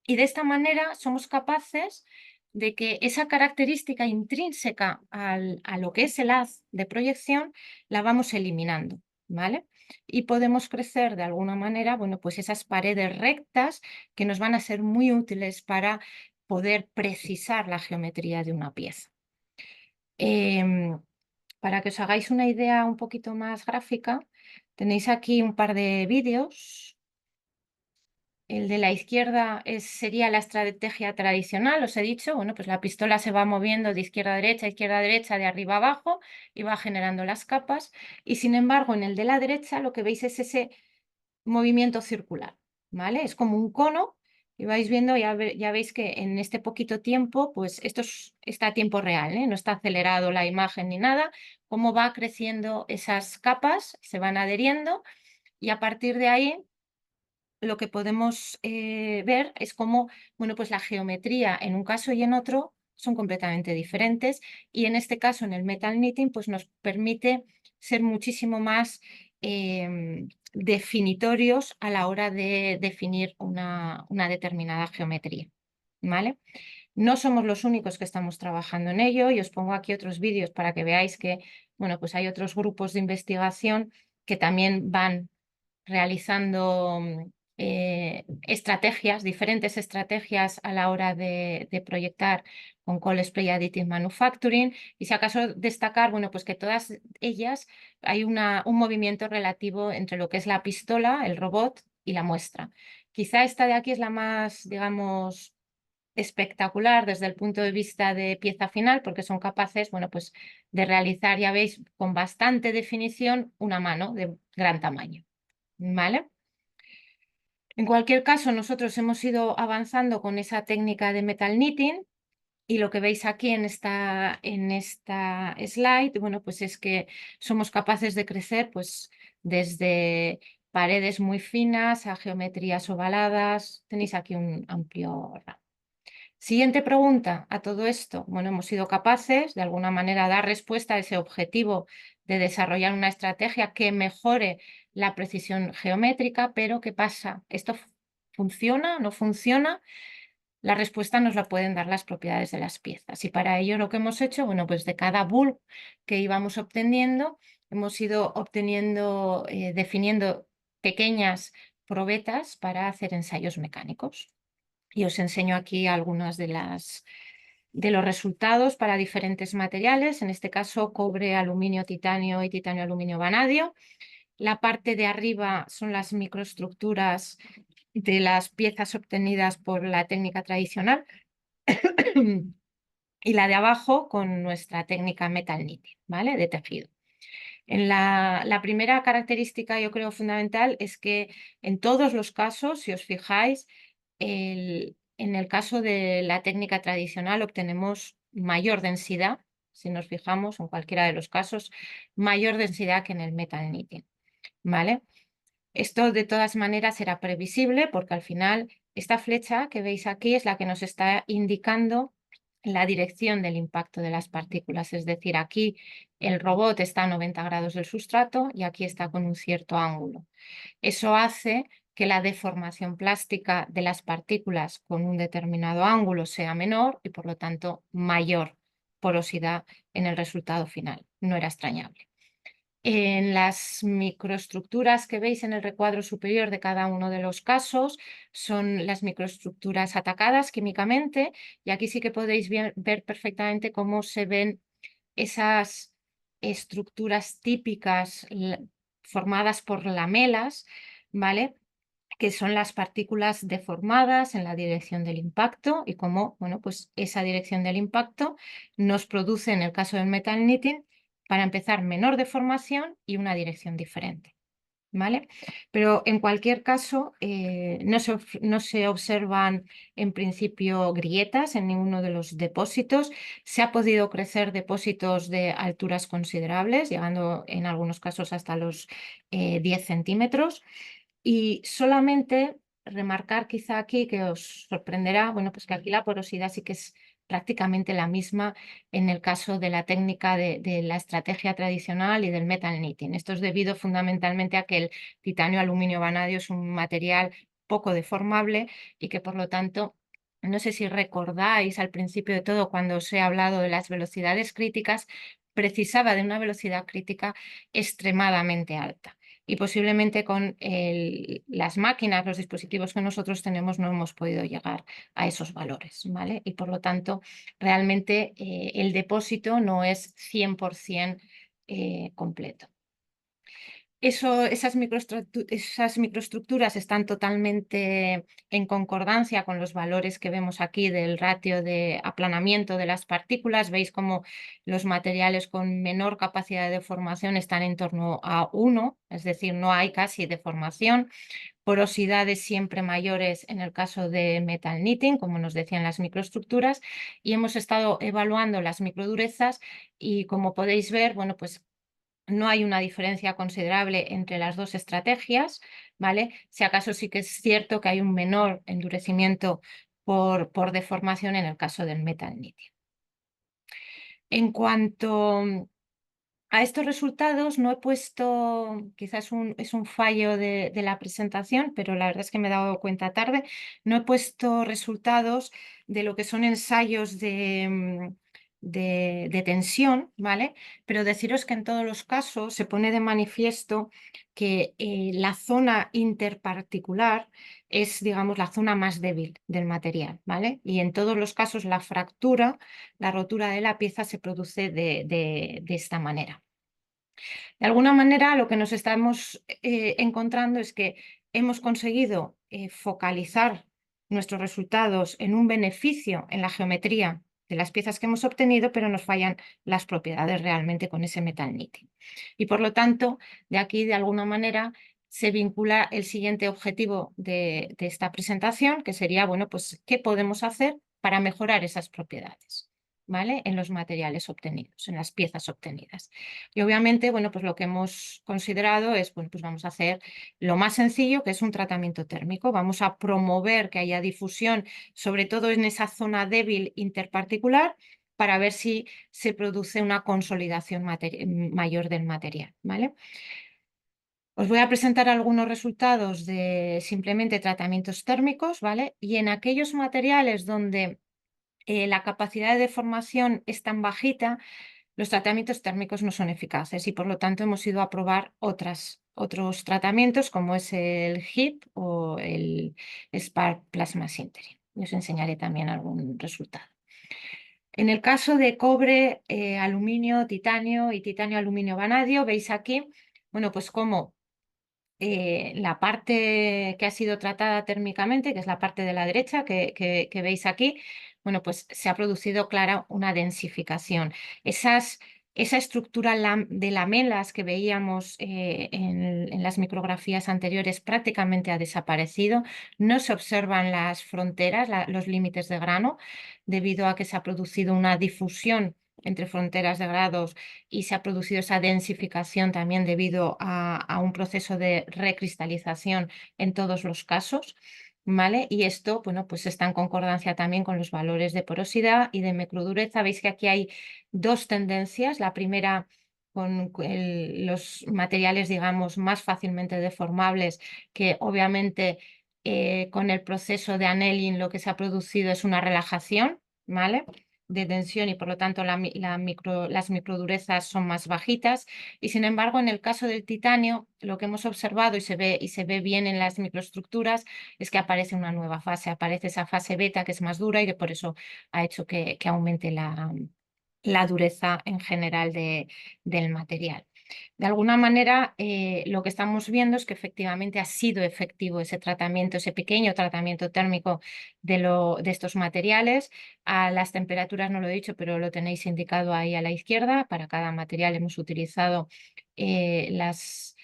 Y de esta manera somos capaces de que esa característica intrínseca a lo que es el haz de proyección la vamos eliminando, ¿vale? Y podemos crecer de alguna manera, bueno, pues esas paredes rectas que nos van a ser muy útiles para poder precisar la geometría de una pieza. Em, para que os hagáis una idea un poquito más gráfica, tenéis aquí un par de vídeos. El de la izquierda sería la estrategia tradicional, os he dicho, bueno, pues la pistola se va moviendo de izquierda a derecha, de arriba a abajo, y va generando las capas. Y sin embargo, en el de la derecha lo que veis es ese movimiento circular, ¿vale? Es como un cono, y vais viendo, ya veis que en este poquito tiempo, pues esto está a tiempo real, ¿eh? No está acelerado la imagen ni nada, cómo va creciendo esas capas, se van adheriendo, y a partir de ahí lo que podemos ver es cómo, bueno, pues la geometría en un caso y en otro son completamente diferentes, y en este caso, en el metal knitting, pues nos permite ser muchísimo más definitorios a la hora de definir una determinada geometría, ¿vale? No somos los únicos que estamos trabajando en ello, y os pongo aquí otros vídeos para que veáis que, bueno, pues hay otros grupos de investigación que también van realizando estrategias, diferentes estrategias a la hora de proyectar con Cold Spray Additive Manufacturing, y si acaso destacar, bueno, pues que todas ellas hay un movimiento relativo entre lo que es la pistola, el robot y la muestra. Quizá esta de aquí es la más, digamos, espectacular desde el punto de vista de pieza final, porque son capaces, bueno, pues de realizar, ya veis, con bastante definición una mano de gran tamaño, ¿vale? En cualquier caso, nosotros hemos ido avanzando con esa técnica de metal knitting, y lo que veis aquí en esta slide, bueno, pues es que somos capaces de crecer pues desde paredes muy finas a geometrías ovaladas. Tenéis aquí un amplio rango. Siguiente pregunta a todo esto. Bueno, hemos sido capaces de alguna manera dar respuesta a ese objetivo de desarrollar una estrategia que mejore la precisión geométrica, pero ¿qué pasa? ¿Esto funciona? ¿No funciona? La respuesta nos la pueden dar las propiedades de las piezas, y para ello lo que hemos hecho, bueno, pues de cada bulk que íbamos obteniendo, hemos ido obteniendo, definiendo pequeñas probetas para hacer ensayos mecánicos. Y os enseño aquí algunas de los resultados para diferentes materiales, en este caso cobre, aluminio, titanio y titanio, aluminio, vanadio. La parte de arriba son las microestructuras de las piezas obtenidas por la técnica tradicional y la de abajo con nuestra técnica metal knitting, ¿vale? De tejido. La primera característica, yo creo, fundamental es que en todos los casos, si os fijáis, en el caso de la técnica tradicional obtenemos mayor densidad, si nos fijamos en cualquiera de los casos, mayor densidad que en el metal knitting, ¿vale? Esto de todas maneras era previsible porque al final esta flecha que veis aquí es la que nos está indicando la dirección del impacto de las partículas, es decir, aquí el robot está a 90 grados del sustrato y aquí está con un cierto ángulo. Eso hace que la deformación plástica de las partículas con un determinado ángulo sea menor y por lo tanto mayor porosidad en el resultado final. No era extrañable. En las microestructuras que veis en el recuadro superior de cada uno de los casos son las microestructuras atacadas químicamente y aquí sí que podéis ver perfectamente cómo se ven esas estructuras típicas formadas por lamelas, ¿vale? Que son las partículas deformadas en la dirección del impacto y cómo, bueno, pues esa dirección del impacto nos produce, en el caso del metal knitting, para empezar, menor deformación y una dirección diferente, ¿vale? Pero en cualquier caso, no se observan en principio grietas en ninguno de los depósitos. Se ha podido crecer depósitos de alturas considerables, llegando en algunos casos hasta los 10 centímetros. Y solamente remarcar quizá aquí que os sorprenderá, bueno, pues que aquí la porosidad sí que es prácticamente la misma en el caso de la técnica de la estrategia tradicional y del metal knitting. Esto es debido fundamentalmente a que el titanio, aluminio, vanadio es un material poco deformable y que por lo tanto, no sé si recordáis al principio de todo cuando os he hablado de las velocidades críticas, precisaba de una velocidad crítica extremadamente alta y posiblemente con las máquinas, los dispositivos que nosotros tenemos no hemos podido llegar a esos valores, ¿vale? Y por lo tanto, realmente el depósito no es 100% completo. Esas microestructuras están totalmente en concordancia con los valores que vemos aquí del ratio de aplanamiento de las partículas. Veis cómo los materiales con menor capacidad de deformación están en torno a 1, es decir, no hay casi deformación. Porosidades siempre mayores en el caso de metal knitting, como nos decían las microestructuras, y hemos estado evaluando las microdurezas y como podéis ver, bueno, pues no hay una diferencia considerable entre las dos estrategias, ¿vale? Si acaso sí que es cierto que hay un menor endurecimiento por deformación en el caso del metal knitting. En cuanto a estos resultados, no he puesto, quizás es un fallo de la presentación, pero la verdad es que me he dado cuenta tarde, no he puesto resultados de lo que son ensayos de tensión, ¿vale? Pero deciros que en todos los casos se pone de manifiesto que la zona interparticular es, digamos, la zona más débil del material, ¿vale? Y en todos los casos la fractura, la rotura de la pieza se produce de esta manera. De alguna manera, lo que nos estamos encontrando es que hemos conseguido focalizar nuestros resultados en un beneficio en la geometría de las piezas que hemos obtenido, pero nos fallan las propiedades realmente con ese metal knitting. Y por lo tanto, de aquí, de alguna manera, se vincula el siguiente objetivo de esta presentación, que sería, bueno, pues, ¿qué podemos hacer para mejorar esas propiedades? ¿Vale? En los materiales obtenidos, en las piezas obtenidas. Y obviamente, bueno, pues lo que hemos considerado es, bueno, pues vamos a hacer lo más sencillo, que es un tratamiento térmico. Vamos a promover que haya difusión, sobre todo en esa zona débil interparticular, para ver si se produce una consolidación mayor del material, ¿vale? Os voy a presentar algunos resultados de simplemente tratamientos térmicos, ¿vale? Y en aquellos materiales donde la capacidad de deformación es tan bajita, los tratamientos térmicos no son eficaces y por lo tanto hemos ido a probar otros tratamientos como es el HIP o el Spark Plasma Sintering. Y os enseñaré también algún resultado. En el caso de cobre, aluminio, titanio y titanio, aluminio, vanadio, veis aquí, bueno, pues cómo la parte que ha sido tratada térmicamente, que es la parte de la derecha que veis aquí, bueno, pues se ha producido clara una densificación. Esa estructura de lamelas que veíamos en las micrografías anteriores prácticamente ha desaparecido. No se observan las fronteras, los límites de grano, debido a que se ha producido una difusión entre fronteras de grados y se ha producido esa densificación también debido a un proceso de recristalización en todos los casos, ¿vale? Y esto, bueno, pues está en concordancia también con los valores de porosidad y de microdureza. Veis que aquí hay dos tendencias. La primera con los materiales, digamos, más fácilmente deformables, que obviamente con el proceso de annealing lo que se ha producido es una relajación, ¿vale? De tensión y por lo tanto las microdurezas son más bajitas y sin embargo en el caso del titanio lo que hemos observado y se ve bien en las microestructuras es que aparece una nueva fase, aparece esa fase beta que es más dura y que por eso ha hecho que aumente la dureza en general del material. De alguna manera, lo que estamos viendo es que efectivamente ha sido efectivo ese tratamiento, ese pequeño tratamiento térmico de estos materiales. A las temperaturas no lo he dicho, pero lo tenéis indicado ahí a la izquierda. Para cada material hemos utilizado las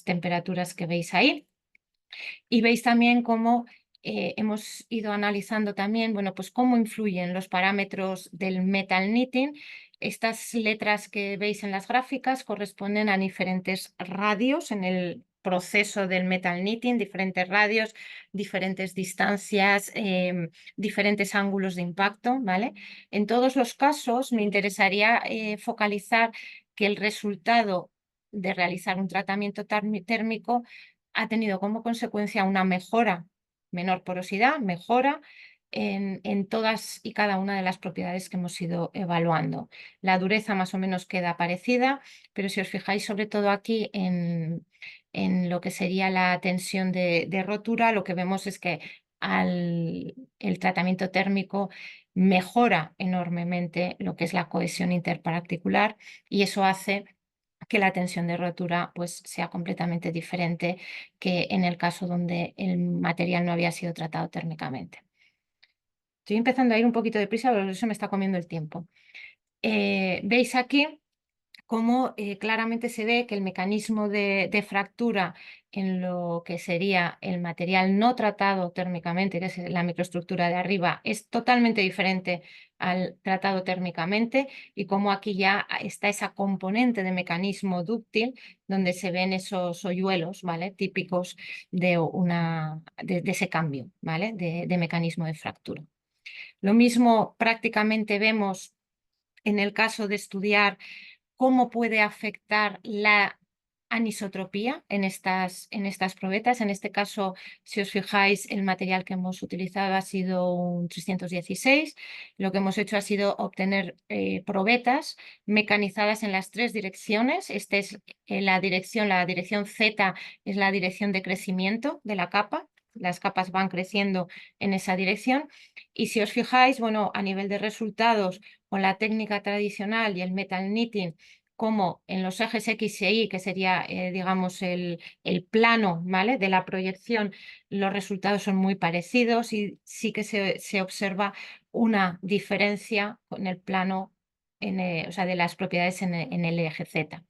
temperaturas que veis ahí. Y veis también cómo hemos ido analizando también, bueno, pues cómo influyen los parámetros del metal knitting. Estas letras que veis en las gráficas corresponden a diferentes radios en el proceso del metal knitting, diferentes radios, diferentes distancias, diferentes ángulos de impacto, ¿vale? En todos los casos me interesaría focalizar que el resultado de realizar un tratamiento térmico ha tenido como consecuencia una mejora, menor porosidad, mejora en todas y cada una de las propiedades que hemos ido evaluando. La dureza más o menos queda parecida, pero si os fijáis sobre todo aquí en lo que sería la tensión de rotura, lo que vemos es que el tratamiento térmico mejora enormemente lo que es la cohesión interparticular y eso hace que la tensión de rotura pues, sea completamente diferente que en el caso donde el material no había sido tratado térmicamente. Estoy empezando a ir un poquito deprisa, pero eso me está comiendo el tiempo. Veis aquí cómo claramente se ve que el mecanismo de fractura en lo que sería el material no tratado térmicamente, que es la microestructura de arriba, es totalmente diferente al tratado térmicamente y cómo aquí ya está esa componente de mecanismo dúctil donde se ven esos hoyuelos, ¿vale? Típicos de ese cambio, ¿vale? De mecanismo de fractura. Lo mismo prácticamente vemos en el caso de estudiar cómo puede afectar la anisotropía en estas probetas. En este caso, si os fijáis, el material que hemos utilizado ha sido un 316. Lo que hemos hecho ha sido obtener probetas mecanizadas en las tres direcciones. Esta es la dirección Z es la dirección de crecimiento de la capa. Las capas van creciendo en esa dirección. Y si os fijáis, bueno, a nivel de resultados, con la técnica tradicional y el metal knitting, como en los ejes X e Y, que sería, digamos, el plano, ¿vale? De la proyección, los resultados son muy parecidos y sí que se observa una diferencia con el plano, o sea, de las propiedades en el eje Z,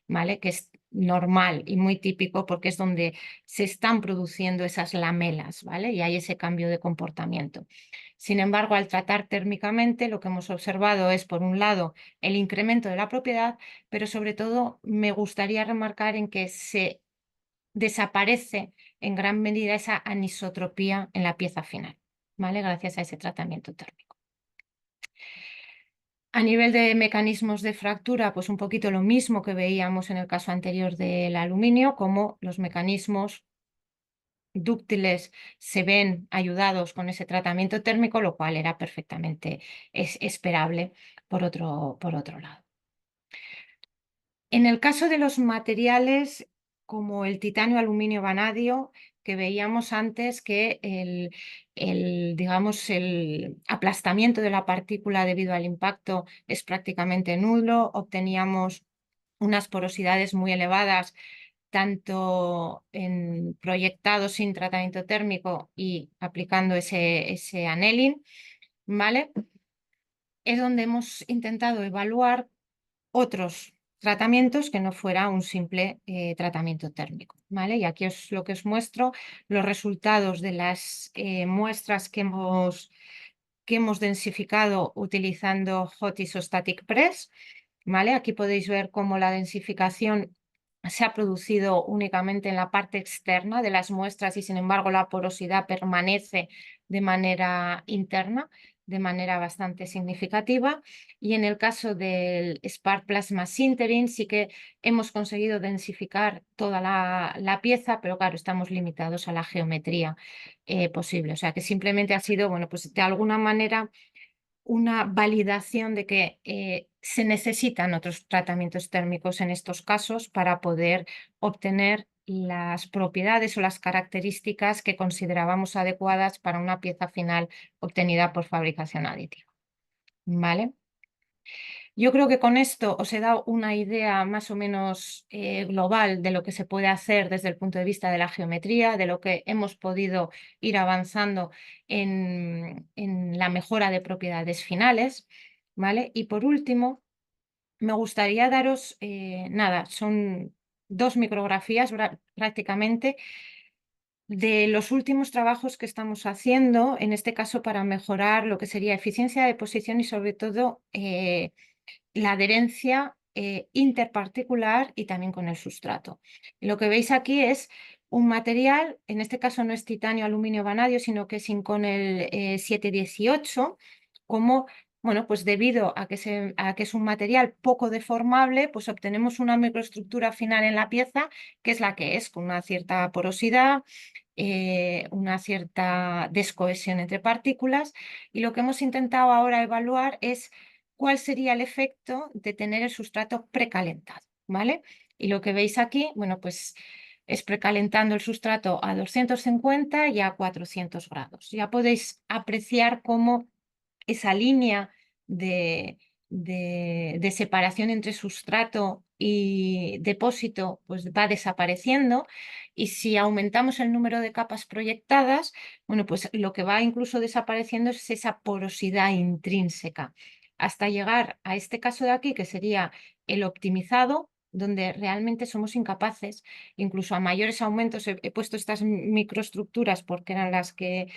¿vale? Que es normal y muy típico porque es donde se están produciendo esas lamelas, ¿vale? Y hay ese cambio de comportamiento. Sin embargo, al tratar térmicamente, lo que hemos observado es, por un lado, el incremento de la propiedad, pero sobre todo me gustaría remarcar en que se desaparece en gran medida esa anisotropía en la pieza final, ¿vale? Gracias a ese tratamiento térmico. A nivel de mecanismos de fractura, pues un poquito lo mismo que veíamos en el caso anterior del aluminio, como los mecanismos dúctiles se ven ayudados con ese tratamiento térmico, lo cual era perfectamente esperable. por otro lado. En el caso de los materiales como el titanio, aluminio, vanadio, que veíamos antes que digamos, el aplastamiento de la partícula debido al impacto es prácticamente nulo, obteníamos unas porosidades muy elevadas tanto en proyectados sin tratamiento térmico y aplicando ese annealing, ¿vale? Es donde hemos intentado evaluar otros tratamientos que no fuera un simple tratamiento térmico, ¿vale? Y aquí lo que os muestro los resultados de las muestras que hemos densificado utilizando Hot Isostatic Press, ¿vale? Aquí podéis ver cómo la densificación se ha producido únicamente en la parte externa de las muestras y sin embargo la porosidad permanece de manera interna, de manera bastante significativa. Y en el caso del Spark Plasma Sintering sí que hemos conseguido densificar toda la pieza, pero claro, estamos limitados a la geometría posible. O sea que simplemente ha sido, bueno, pues de alguna manera una validación de que se necesitan otros tratamientos térmicos en estos casos para poder obtener las propiedades o las características que considerábamos adecuadas para una pieza final obtenida por fabricación aditiva. ¿Vale? Yo creo que con esto os he dado una idea más o menos global de lo que se puede hacer desde el punto de vista de la geometría, de lo que hemos podido ir avanzando en la mejora de propiedades finales, ¿vale? Y por último, me gustaría daros, nada, son 2 micrografías prácticamente de los últimos trabajos que estamos haciendo, en este caso para mejorar lo que sería eficiencia de posición y sobre todo la adherencia interparticular y también con el sustrato. Lo que veis aquí es un material, en este caso no es titanio, aluminio, vanadio, sino que es Inconel 718, como, bueno, pues debido a que es un material poco deformable, pues obtenemos una microestructura final en la pieza que es la que es, con una cierta porosidad, una cierta descohesión entre partículas, y lo que hemos intentado ahora evaluar es cuál sería el efecto de tener el sustrato precalentado, ¿vale? Y lo que veis aquí, bueno, pues es precalentando el sustrato a 250 y a 400 grados. Ya podéis apreciar cómo esa línea de separación entre sustrato y depósito pues va desapareciendo, y si aumentamos el número de capas proyectadas, bueno, pues lo que va incluso desapareciendo es esa porosidad intrínseca, hasta llegar a este caso de aquí, que sería el optimizado, donde realmente somos incapaces, incluso a mayores aumentos, he puesto estas microestructuras porque eran las que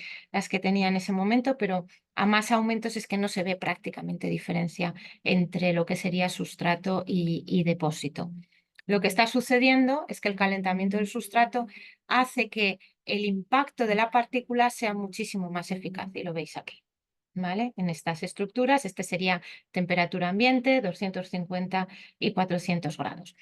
tenía en ese momento, pero a más aumentos es que no se ve prácticamente diferencia entre lo que sería sustrato y depósito. Lo que está sucediendo es que el calentamiento del sustrato hace que el impacto de la partícula sea muchísimo más eficaz, y lo veis aquí. ¿Vale? En estas estructuras, este sería temperatura ambiente, 250 y 400 grados.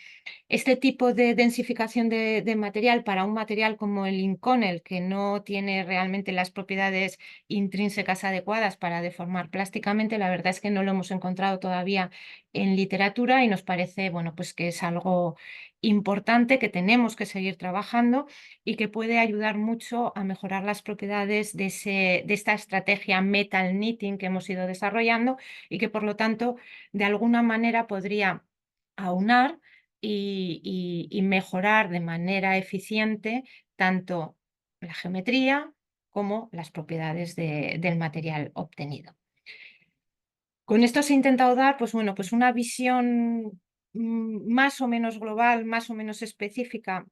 Este tipo de densificación de material para un material como el Inconel, que no tiene realmente las propiedades intrínsecas adecuadas para deformar plásticamente, la verdad es que no lo hemos encontrado todavía en literatura y nos parece, bueno, pues que es algo importante que tenemos que seguir trabajando y que puede ayudar mucho a mejorar las propiedades de esta estrategia metal knitting que hemos ido desarrollando, y que por lo tanto de alguna manera podría aunar y mejorar de manera eficiente tanto la geometría como las propiedades del material obtenido. Con esto os he intentado dar, pues bueno, pues una visión más o menos global, más o menos específica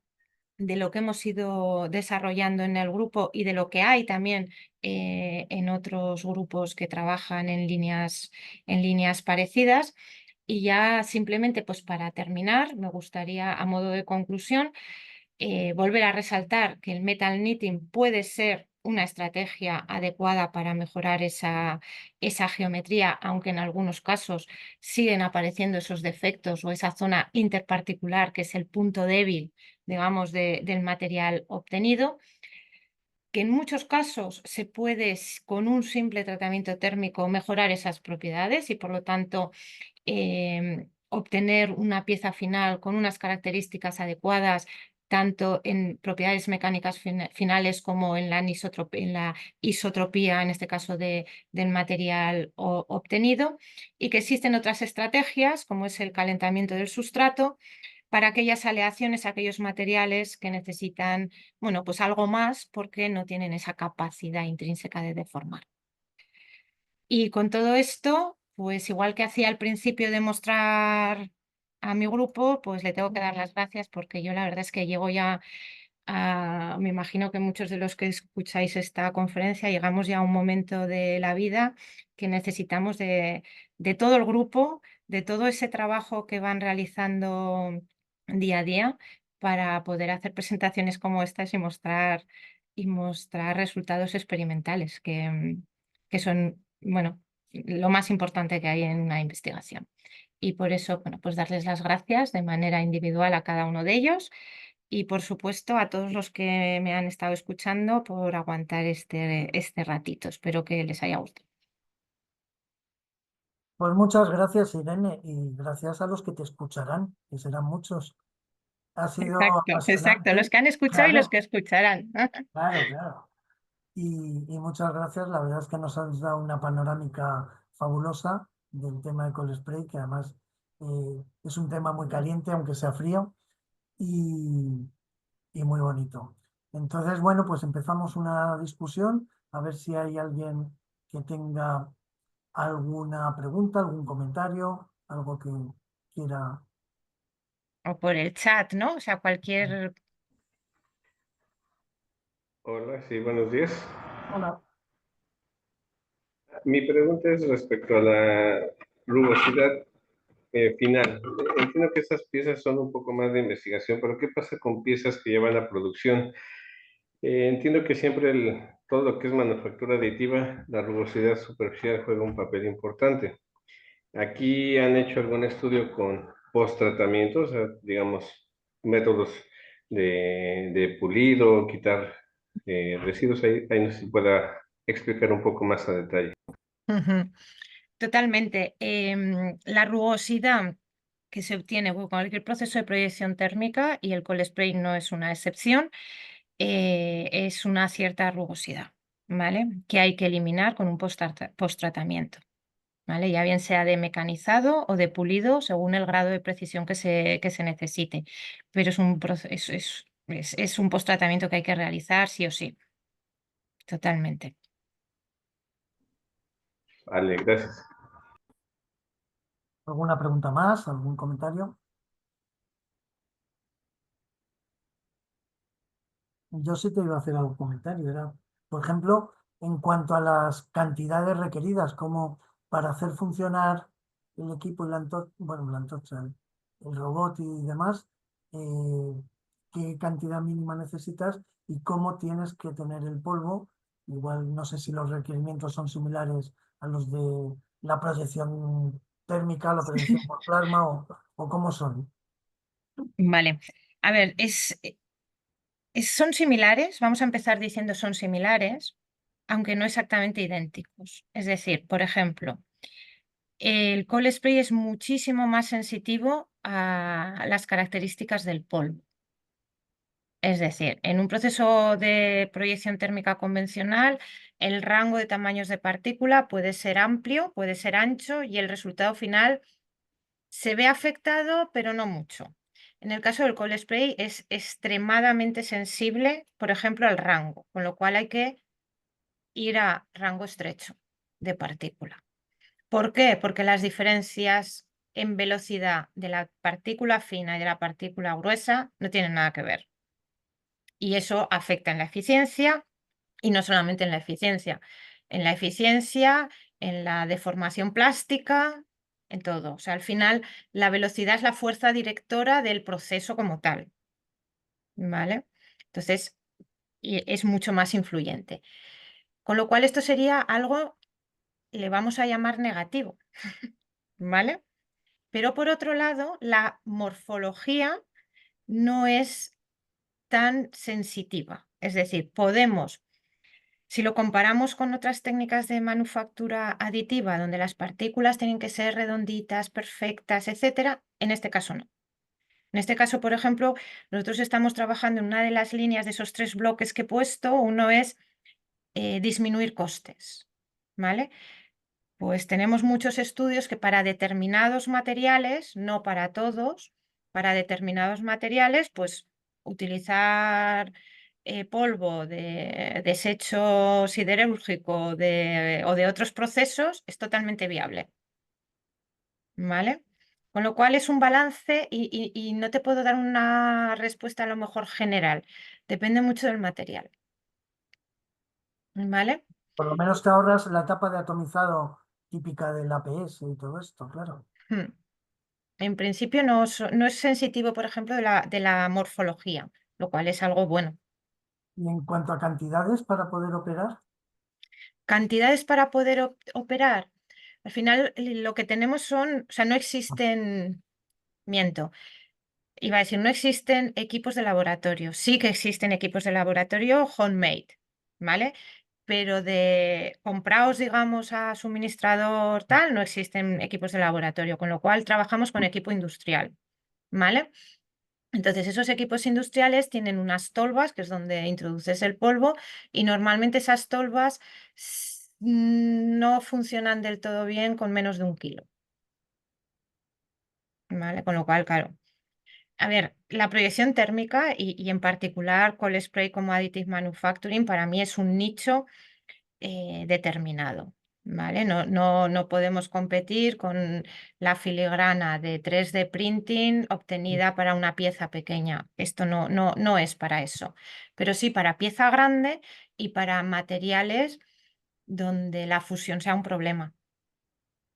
de lo que hemos ido desarrollando en el grupo y de lo que hay también en otros grupos que trabajan en líneas parecidas. Y ya simplemente, pues para terminar, me gustaría, a modo de conclusión, volver a resaltar que el metal knitting puede ser una estrategia adecuada para mejorar esa geometría, aunque en algunos casos siguen apareciendo esos defectos o esa zona interparticular que es el punto débil, digamos, del material obtenido. que en muchos casos se puede, con un simple tratamiento térmico, mejorar esas propiedades y por lo tanto obtener una pieza final con unas características adecuadas, tanto en propiedades mecánicas finales como en la isotropía, en este caso del material obtenido, y que existen otras estrategias, como es el calentamiento del sustrato, para aquellas aleaciones, aquellos materiales que necesitan, bueno, pues algo más porque no tienen esa capacidad intrínseca de deformar. Y con todo esto, pues igual que hacía al principio de mostrar a mi grupo, pues le tengo que dar las gracias porque yo la verdad es que llego ya me imagino que muchos de los que escucháis esta conferencia llegamos ya a un momento de la vida que necesitamos de todo el grupo, de todo ese trabajo que van realizando día a día para poder hacer presentaciones como estas y mostrar resultados experimentales que son, bueno, lo más importante que hay en una investigación. Y por eso, bueno, pues darles las gracias de manera individual a cada uno de ellos y por supuesto a todos los que me han estado escuchando por aguantar este ratito. Espero que les haya gustado. Pues muchas gracias, Irene, y gracias a los que te escucharán, que serán muchos. Ha sido Exacto, exacto. Los apasionante, que han escuchado y los claro, que escucharán. claro, claro. Y muchas gracias, la verdad es que nos has dado una panorámica fabulosa del tema de Cold Spray, que además es un tema muy caliente, aunque sea frío, y, y muy bonito. Entonces, bueno, pues empezamos una discusión, a ver si hay alguien que tenga alguna pregunta, algún comentario, algo que quiera. O por el chat, ¿no? O sea, cualquier... Hola, sí, buenos días. Hola. Mi pregunta es respecto a la rugosidad final. Entiendo que estas piezas son un poco más de investigación, pero ¿qué pasa con piezas que llevan a producción? Entiendo que siempre todo lo que es manufactura aditiva, la rugosidad superficial juega un papel importante. Aquí han hecho algún estudio con post-tratamiento, o sea, digamos, métodos de pulido, quitar residuos. Ahí no sé si pueda explicar un poco más a detalle. Ujú. Totalmente. La rugosidad que se obtiene con cualquier proceso de proyección térmica, y el cold spray no es una excepción, es una cierta rugosidad, ¿vale? Que hay que eliminar con un post-tratamiento, ¿vale? Ya bien sea de mecanizado o de pulido según el grado de precisión que se necesite. Pero es un post-tratamiento que hay que realizar sí o sí, totalmente. Vale, gracias. ¿Alguna pregunta más? ¿Algún comentario? Yo sí te iba a hacer algún comentario. Era, por ejemplo, en cuanto a las cantidades requeridas, como para hacer funcionar el equipo y la antorcha, bueno, la antorcha, el robot y demás, eh, qué cantidad mínima necesitas y cómo tienes que tener el polvo. Igual no sé si los requerimientos son similares a los de la proyección térmica, la proyección por plasma o cómo son. Vale. A ver, son similares, vamos a empezar diciendo son similares, aunque no exactamente idénticos. Es decir, por ejemplo, el cold spray es muchísimo más sensitivo a las características del polvo. Es decir, en un proceso de proyección térmica convencional, el rango de tamaños de partícula puede ser amplio, puede ser ancho y el resultado final se ve afectado, pero no mucho. En el caso del cold spray es extremadamente sensible, por ejemplo, al rango, con lo cual hay que ir a rango estrecho de partícula. ¿Por qué? Porque las diferencias en velocidad de la partícula fina y de la partícula gruesa no tienen nada que ver. Y eso afecta en la eficiencia y no solamente en la eficiencia, en la deformación plástica, en todo. O sea, al final la velocidad es la fuerza directora del proceso como tal, ¿vale? Entonces, es mucho más influyente. Con lo cual, esto sería algo, le vamos a llamar negativo, ¿vale? Pero por otro lado, la morfología no es tan sensitiva. Es decir, podemos Si lo comparamos con otras técnicas de manufactura aditiva, donde las partículas tienen que ser redonditas, perfectas, etcétera, en este caso no. En este caso, por ejemplo, nosotros estamos trabajando en una de las líneas de esos 3 bloques que he puesto. Uno es disminuir costes, ¿vale? Pues tenemos muchos estudios que para determinados materiales, no para todos, para determinados materiales, pues utilizar polvo de desecho siderúrgico o de otros procesos es totalmente viable, ¿vale? Con lo cual es un balance y no te puedo dar una respuesta a lo mejor general, depende mucho del material, ¿vale? Por lo menos te ahorras la etapa de atomizado típica del APS y todo esto, claro. Hmm. En principio no es sensitivo, por ejemplo, de la morfología, lo cual es algo bueno. Y en cuanto a cantidades para poder operar, Cantidades para poder operar. Al final lo que tenemos son, o sea, no existen, miento, iba a decir, no existen equipos de laboratorio. Sí que existen equipos de laboratorio homemade, ¿vale? Pero de compraos, digamos, a suministrador tal, no existen equipos de laboratorio, con lo cual trabajamos con equipo industrial, ¿vale? Entonces, esos equipos industriales tienen unas tolvas, que es donde introduces el polvo, y normalmente esas tolvas no funcionan del todo bien con menos de 1 kilo, ¿vale? Con lo cual, claro. A ver, la proyección térmica y en particular Cold Spray como Additive Manufacturing para mí es un nicho determinado, ¿vale? No podemos competir con la filigrana de 3D printing obtenida para una pieza pequeña. Esto no es para eso, pero sí para pieza grande y para materiales donde la fusión sea un problema,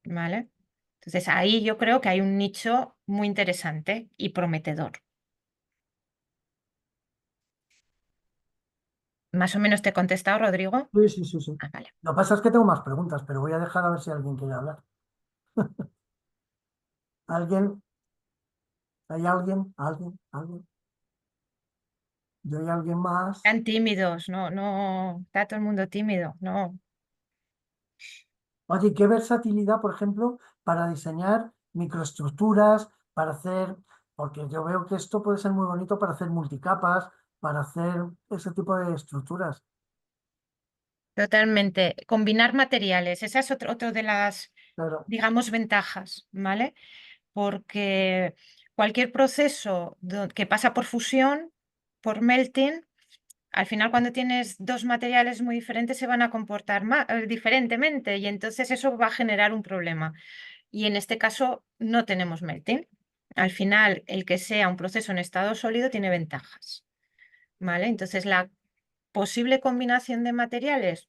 ¿vale? Entonces ahí yo creo que hay un nicho muy interesante y prometedor. ¿Más o menos te he contestado, Rodrigo? sí, sí, sí, sí. Ah, vale. Lo que pasa es que tengo más preguntas, pero voy a dejar a ver si alguien quiere hablar. ¿Alguien? ¿Hay alguien? ¿Alguien? ¿Alguien? ¿Yo hay alguien más? Están tímidos, no, está todo el mundo tímido, no. Oye, ¿qué versatilidad, por ejemplo, para diseñar microestructuras, para hacer, porque yo veo que esto puede ser muy bonito para hacer multicapas, para hacer ese tipo de estructuras. Totalmente. Combinar materiales, esa es otro de las, Claro, digamos, ventajas, ¿vale? Porque cualquier proceso que pasa por fusión, por melting, al final cuando tienes dos materiales muy diferentes se van a comportar diferentemente y entonces eso va a generar un problema. Y en este caso no tenemos melting. Al final, el que sea un proceso en estado sólido tiene ventajas, ¿vale? Entonces la posible combinación de materiales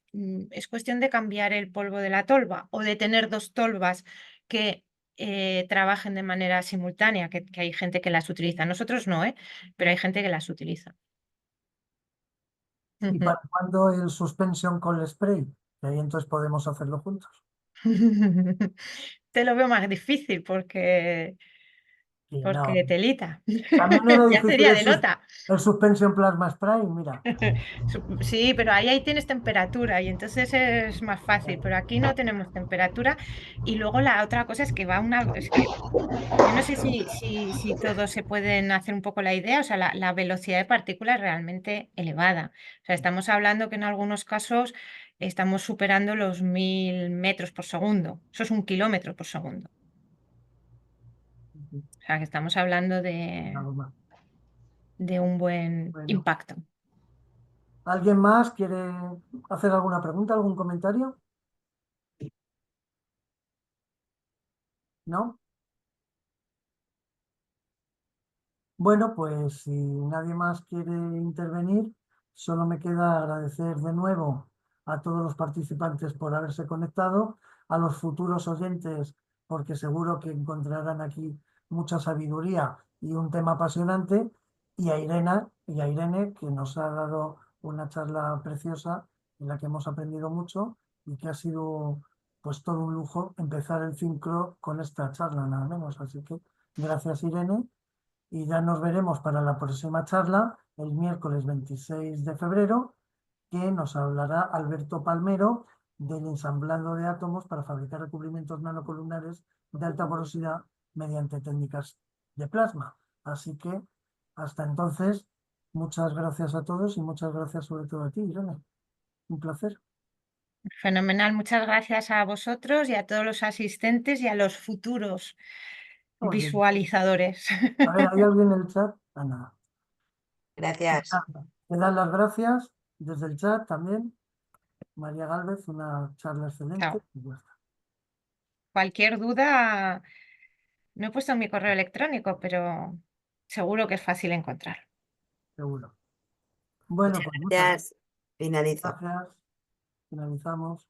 es cuestión de cambiar el polvo de la tolva o de tener 2 tolvas que trabajen de manera simultánea, que hay gente que las utiliza. Nosotros no, pero hay gente que las utiliza. ¿y para cuándo el suspension con spray? Que ahí entonces podemos hacerlo juntos. Te lo veo más difícil Y no. porque telita. También era Ya difícil sería de nota. el suspension plasma spray, mira. Sí, pero ahí tienes temperatura y entonces es más fácil, pero aquí no tenemos temperatura. Y luego la otra cosa es que es que yo no sé si todos se pueden hacer un poco la idea, o sea, la velocidad de partículas es realmente elevada. O sea, estamos hablando que en algunos casos estamos superando los 1000 metros por segundo. Eso es 1 kilómetro por segundo. O sea, que estamos hablando Nada más. de un buen Bueno, impacto. ¿alguien más quiere hacer alguna pregunta, algún comentario? ¿No? Bueno, pues si nadie más quiere intervenir, solo me queda agradecer de nuevo a todos los participantes por haberse conectado, a los futuros oyentes, porque seguro que encontrarán aquí mucha sabiduría y un tema apasionante, y a Irene, que nos ha dado una charla preciosa en la que hemos aprendido mucho y que ha sido pues todo un lujo empezar el ciclo con esta charla, nada menos. Así que gracias, Irene. Y ya nos veremos para la próxima charla el miércoles 26 de febrero que nos hablará Alberto Palmero del ensamblado de átomos para fabricar recubrimientos nanocolumnares de alta porosidad mediante técnicas de plasma. Así que hasta entonces, muchas gracias a todos y muchas gracias sobre todo a ti, Irene. Un placer. Fenomenal, muchas gracias a vosotros y a todos los asistentes y a los futuros Muy bien. visualizadores. A ver, ¿hay alguien en el chat? Ah, nada. Gracias. Te dan las gracias desde el chat también. María Gálvez, una charla excelente. Chao. Y ya está, Cualquier duda, no he puesto mi correo electrónico, pero seguro que es fácil encontrar. seguro. Bueno, Muchas pues muchas gracias. Finalizo. gracias. Finalizamos.